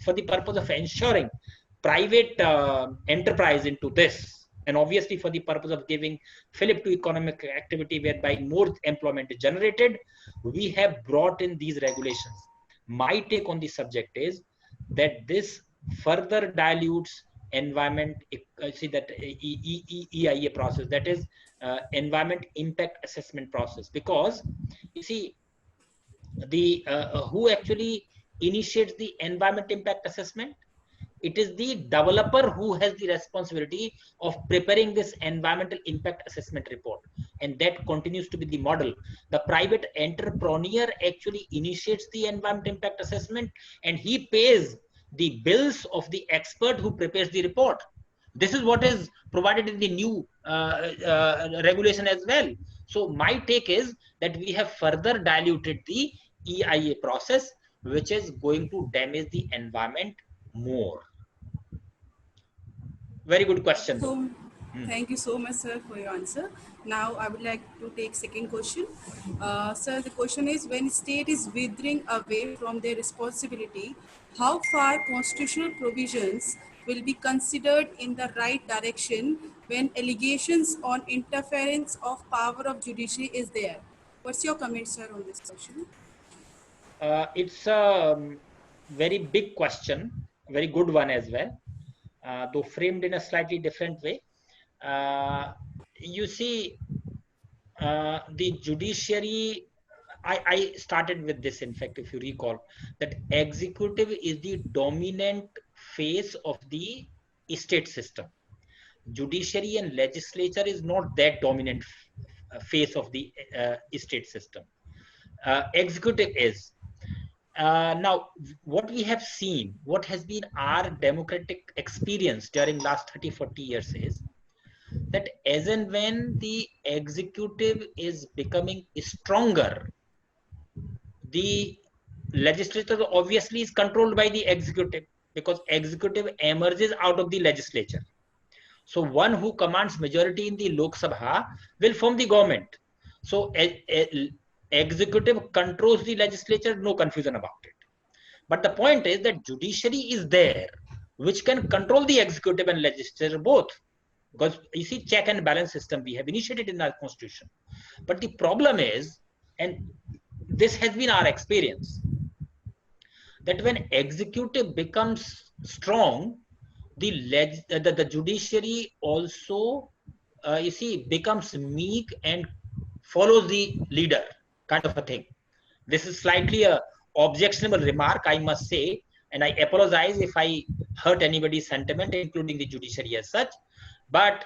S2: for the purpose of ensuring private enterprise into this, and obviously for the purpose of giving fillip to economic activity whereby more employment is generated, we have brought in these regulations. My take on the subject is that this further dilutes environment, see that EIA process, that is environment impact assessment process, because you see the who actually initiates the environment impact assessment? It is the developer who has the responsibility of preparing this environmental impact assessment report, and that continues to be the model. The private entrepreneur actually initiates the environment impact assessment, and he pays the bills of the expert who prepares the report. This is what is provided in the new regulation as well. So my take is that we have further diluted the EIA process, which is going to damage the environment more. Very good question, though.
S3: So, thank you so much, sir, for your answer. Now, I would like to take second question. Sir, the question is: when state is withering away from their responsibility, how far constitutional provisions will be considered in the right direction when allegations on interference of power of judiciary is there? What's your comment, sir, on this question?
S2: It's a very big question, very good one as well, though framed in a slightly different way. You see, the judiciary, I started with this, in fact, if you recall, that executive is the dominant face of the state system. Judiciary and legislature is not that dominant face of the state system. Executive is. Now, what we have seen, what has been our democratic experience during last 30-40 years is that as and when the executive is becoming stronger, the legislature obviously is controlled by the executive, because executive emerges out of the legislature. So one who commands majority in the Lok Sabha will form the government. So executive controls the legislature, no confusion about it. But the point is that judiciary is there, which can control the executive and legislature both. Because you see, check and balance system we have initiated in our constitution. But the problem is, and this has been our experience, that when executive becomes strong, the judiciary also, you see, becomes meek and follows the leader, kind of a thing. This is slightly a objectionable remark, I must say, and I apologize if I hurt anybody's sentiment, including the judiciary as such, but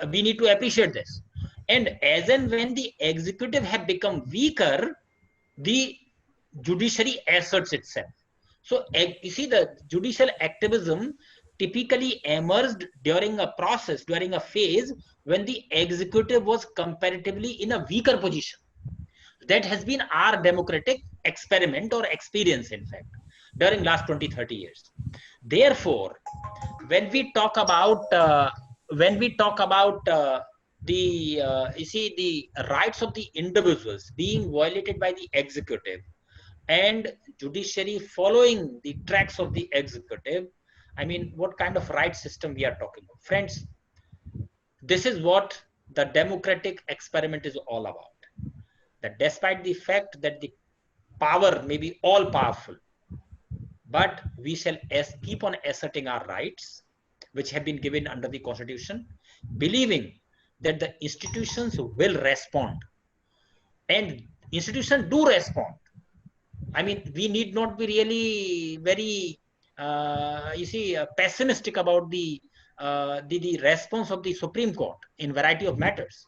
S2: we need to appreciate this. And as and when the executive have become weaker, the judiciary asserts itself. So you see, the judicial activism typically emerged during a process, during a phase when the executive was comparatively in a weaker position. That has been our democratic experiment or experience, in fact, during last 20-30 years. Therefore, when we talk about you see, the rights of the individuals being violated by the executive and judiciary following the tracks of the executive, I mean, what kind of right system we are talking about? Friends, this is what the democratic experiment is all about. That despite the fact that the power may be all powerful, but we shall keep on asserting our rights, which have been given under the Constitution, believing that the institutions will respond. And institutions do respond. I mean, we need not be really very, you see, pessimistic about the response of the Supreme Court in variety of matters.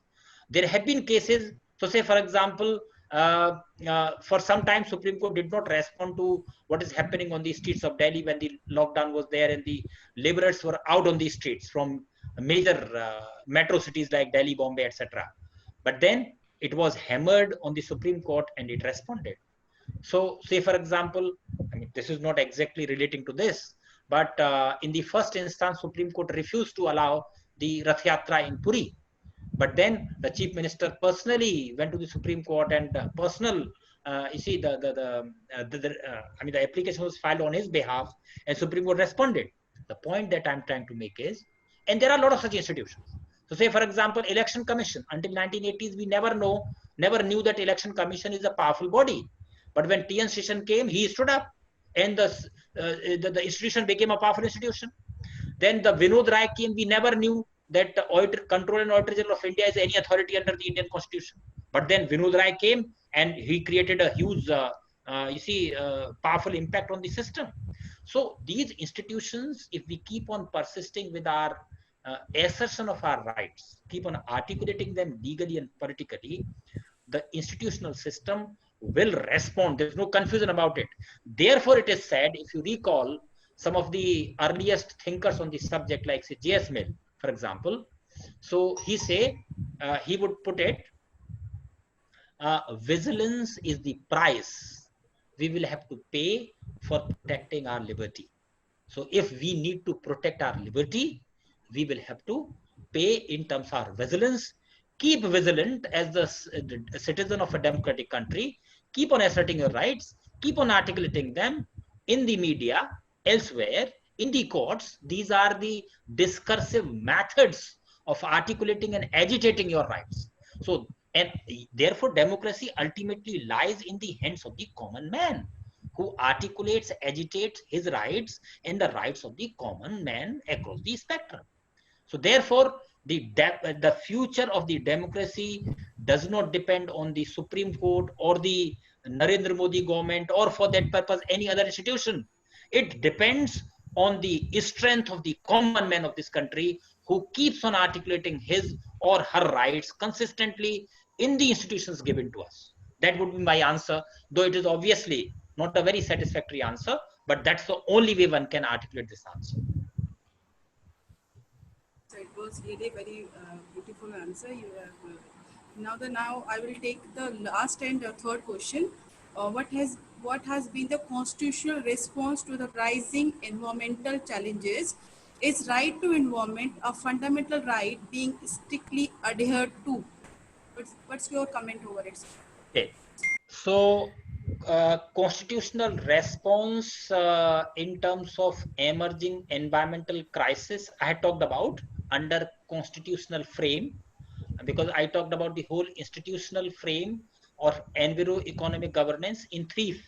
S2: There have been cases, so say, for example, for some time, Supreme Court did not respond to what is happening on the streets of Delhi when the lockdown was there and the laborers were out on the streets from major metro cities like Delhi, Bombay, etc. But then it was hammered on the Supreme Court and it responded. So say, for example, I mean, this is not exactly relating to this, but in the first instance, Supreme Court refused to allow the Rath Yatra in Puri. But then the chief minister personally went to the Supreme Court and you see, I mean, the application was filed on his behalf, and Supreme Court responded. The point that I'm trying to make is, and there are a lot of such institutions. So, say for example, Election Commission. Until 1980s, we never knew that Election Commission is a powerful body. But when T.N. Session came, he stood up, and the institution became a powerful institution. Then the Vinod Rai came. We never knew that the Control and Auditor General of India is any authority under the Indian Constitution. But then Vinod Rai came and he created a huge, powerful impact on the system. So these institutions, if we keep on persisting with our assertion of our rights, keep on articulating them legally and politically, the institutional system will respond. There's no confusion about it. Therefore, it is said, if you recall, some of the earliest thinkers on this subject, like say J.S. Mill, for example, so he would put it, vigilance is the price we will have to pay for protecting our liberty. So if we need to protect our liberty, we will have to pay in terms of our vigilance. Keep vigilant as the citizen of a democratic country. Keep on asserting your rights. Keep on articulating them in the media, elsewhere, in the courts. These are the discursive methods of articulating and agitating your rights. So, and therefore, democracy ultimately lies in the hands of the common man, who articulates, agitates his rights and the rights of the common man across the spectrum. So therefore, the future of the democracy does not depend on the Supreme Court or the Narendra Modi government, or for that purpose any other institution. It depends on the strength of the common man of this country, who keeps on articulating his or her rights consistently in the institutions given to us. That would be my answer, though it is obviously not a very satisfactory answer, but that's the only way one can articulate this answer.
S3: So it was really very beautiful answer you have. Now I will take the last and third question. What has been the constitutional response to the rising environmental challenges? Is right to environment a fundamental right being strictly adhered to? What's your comment over it?
S2: Okay. So, constitutional response in terms of emerging environmental crisis, I had talked about under constitutional frame, because I talked about the whole institutional frame of Enviro-Economic governance in three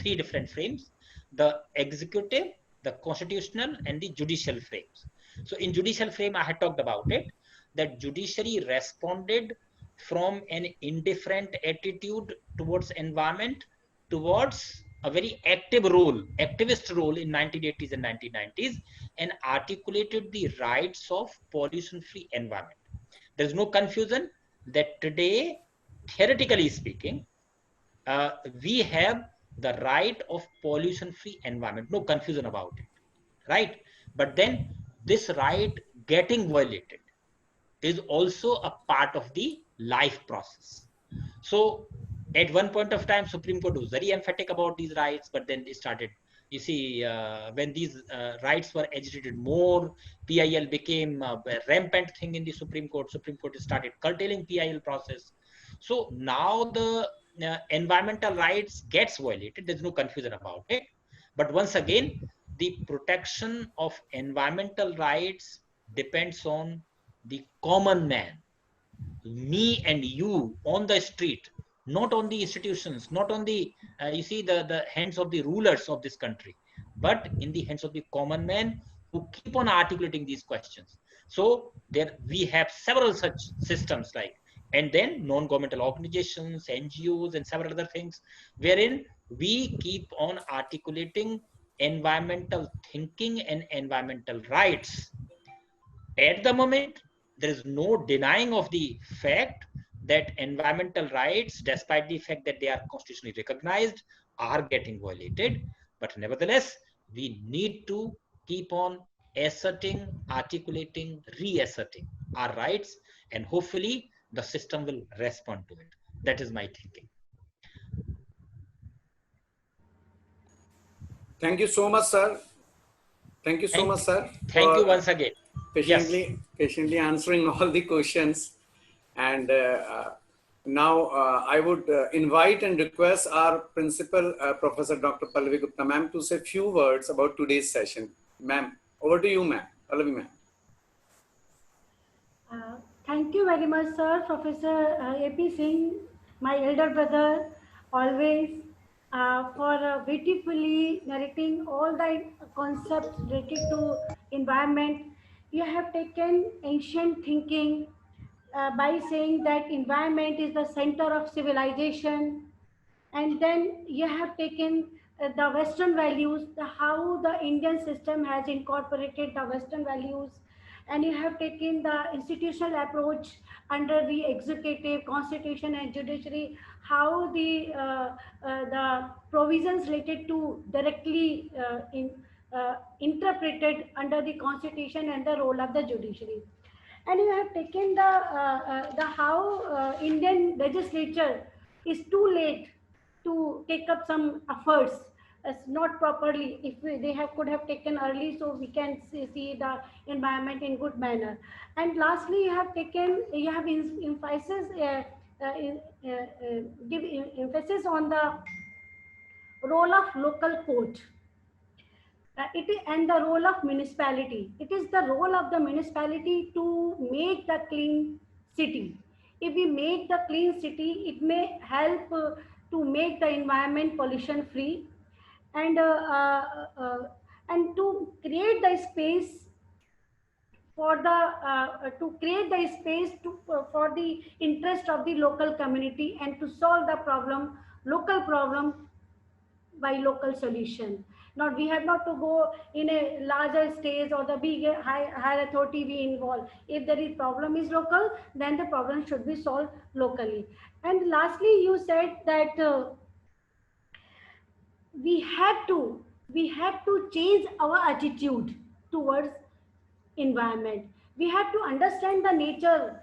S2: different frames: the executive, the constitutional, and the judicial frames. So in judicial frame, I had talked about it, that judiciary responded from an indifferent attitude towards environment towards a very activist role in 1980s and 1990s, and articulated the rights of pollution-free environment. There is no confusion that today, theoretically speaking, we have the right of pollution-free environment. No confusion about it, right? But then this right getting violated is also a part of the life process. So at one point of time, Supreme Court was very emphatic about these rights, but then they started, you see, when these rights were agitated more, PIL became a rampant thing in the Supreme Court. Supreme Court started curtailing PIL process. So now the environmental rights gets violated. There's no confusion about it. But once again, the protection of environmental rights depends on the common man, me and you on the street, not on the institutions, not on the the hands of the rulers of this country, but in the hands of the common man who keep on articulating these questions. So there we have several such systems, like, and then non-governmental organizations, NGOs, and several other things, wherein we keep on articulating environmental thinking and environmental rights. At the moment, there is no denying of the fact that environmental rights, despite the fact that they are constitutionally recognized, are getting violated. But nevertheless, we need to keep on asserting, articulating, reasserting our rights, and hopefully the system will respond to it. That is my thinking.
S1: Thank you so much, sir. Thank you so much, sir.
S2: Thank you once again.
S1: Patiently answering all the questions. And now I would invite and request our principal, Professor Dr. Pallavi Gupta, ma'am, to say a few words about today's session. Ma'am, over to you, ma'am. Pallavi, ma'am.
S4: Thank you very much, sir. Professor A.P. Singh, my elder brother, always for beautifully narrating all the concepts related to environment. You have taken ancient thinking by saying that environment is the center of civilization, and then you have taken the Western values, how the Indian system has incorporated the Western values, and you have taken the institutional approach under the executive, constitution, and judiciary, how the provisions related to directly interpreted under the constitution and the role of the judiciary. And you have taken the how Indian legislature is too late to take up some efforts, not properly. If they could have taken early, so we can see the environment in good manner. And lastly, you have emphasis give emphasis on the role of local court. And the role of municipality. It is the role of the municipality to make the clean city. If we make the clean city, it may help to make the environment pollution free, and to create the space for the interest of the local community, and to solve the local problem by local solution. Not we have not to go in a larger stage or the big higher authority we involve. If there is problem is local, then the problem should be solved locally. And lastly, you said that we have to change our attitude towards environment. We have to understand the nature,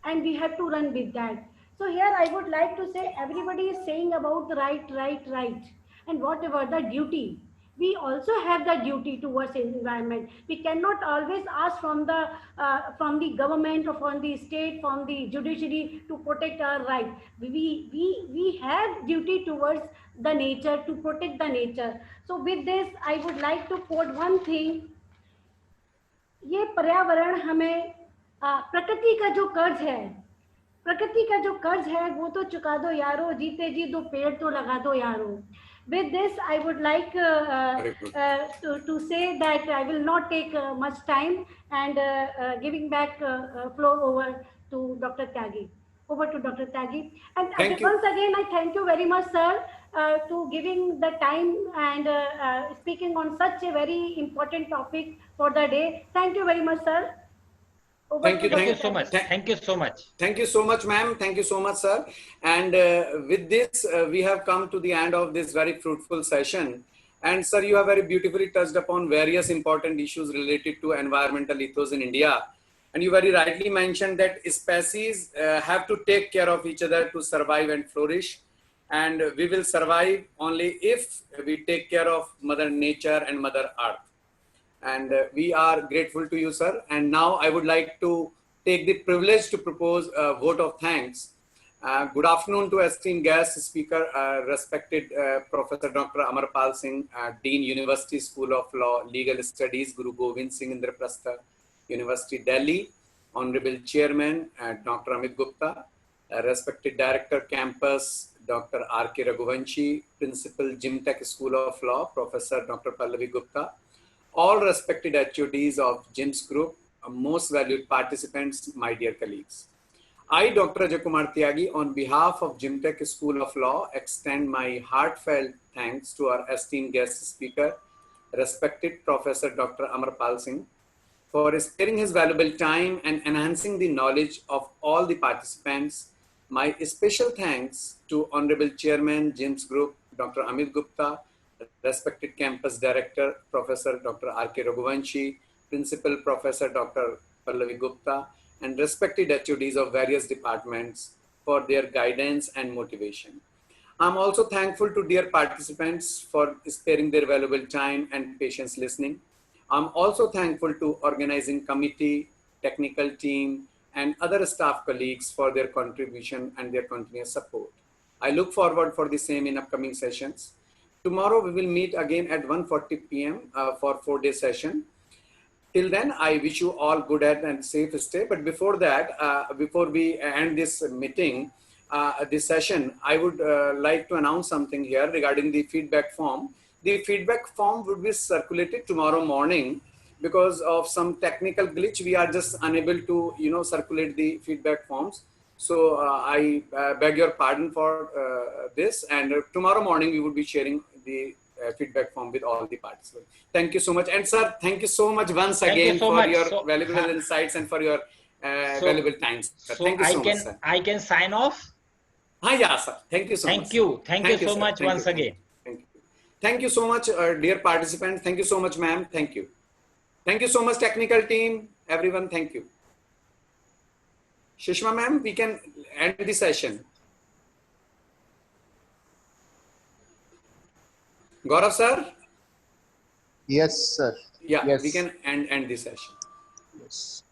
S4: and we have to run with that. So here I would like to say, everybody is saying about the right, and whatever the duty, we also have the duty towards environment. We cannot always ask from the government or from the state, from the judiciary to protect our right. We have duty towards the nature, to protect the nature. So with this, I would like to quote one thing. ये पर्यावरण हमें प्रकृति का जो कर्ज है वो तो चुका दो यारो, जीते जी 2 पेड़ तो लगा दो यारो. With this, I would like to say that I will not take much time, and giving back floor over to Dr. Tyagi. Over to Dr. Tyagi. And once again, I thank you very much, sir, to giving the time and speaking on such a very important topic for the day. Thank you very much, sir.
S2: Thank you so much. Thank you so much.
S1: Thank you so much, ma'am. Thank you so much, sir. And with this, we have come to the end of this very fruitful session. And sir, you have very beautifully touched upon various important issues related to environmental ethos in India. And you very rightly mentioned that species have to take care of each other to survive and flourish. And we will survive only if we take care of Mother Nature and Mother Earth. And we are grateful to you, sir. And now I would like to take the privilege to propose a vote of thanks. Good afternoon to esteemed guest speaker, respected Professor Dr. Amar Singh, Dean, University School of Law, Legal Studies, Guru Govind Singh Indraprastha University, Delhi. Honorable Chairman, Dr. Amit Gupta, respected Director Campus, Dr. R.K. Raghuvanshi, Principal, Jemtec School of Law, Professor Dr. Pallavi Gupta, all respected HODs of GIMS Group, most valued participants, my dear colleagues. I, Dr. Ajay Kumar Tyagi, on behalf of Jemtec School of Law, extend my heartfelt thanks to our esteemed guest speaker, respected Professor Dr. Amar Singh, for sparing his valuable time and enhancing the knowledge of all the participants. My special thanks to Honorable Chairman, GIMS Group, Dr. Amit Gupta, respected Campus Director, Professor Dr. R.K. Raghuvanshi, Principal Professor Dr. Pallavi Gupta, and respected HODs of various departments for their guidance and motivation. I'm also thankful to dear participants for sparing their valuable time and patience listening. I'm also thankful to organizing committee, technical team, and other staff colleagues for their contribution and their continuous support. I look forward for the same in upcoming sessions. Tomorrow we will meet again at 1:40 p.m. For 4-day session. Till then, I wish you all good health and safe stay. But before that, before we end this meeting, this session, I would like to announce something here regarding the feedback form. The feedback form would be circulated tomorrow morning. Because of some technical glitch, we are just unable to, circulate the feedback forms. So I beg your pardon for this. And tomorrow morning, we would be sharing the feedback form with all the participants. Thank you so much. And sir, thank you so much once again for your valuable insights and for your valuable time. Sir. Thank you so much, sir.
S2: I can sign off?
S1: Yeah, sir. Thank you so much.
S2: Thank you so much once again.
S1: Thank you so much, dear participants. Thank you so much, ma'am. Thank you. Thank you so much, technical team. Everyone, thank you. Shishma ma'am, we can end the session. Gaurav sir?
S5: Yes, sir.
S1: Yeah,
S5: yes.
S1: we can end the session.
S5: Yes.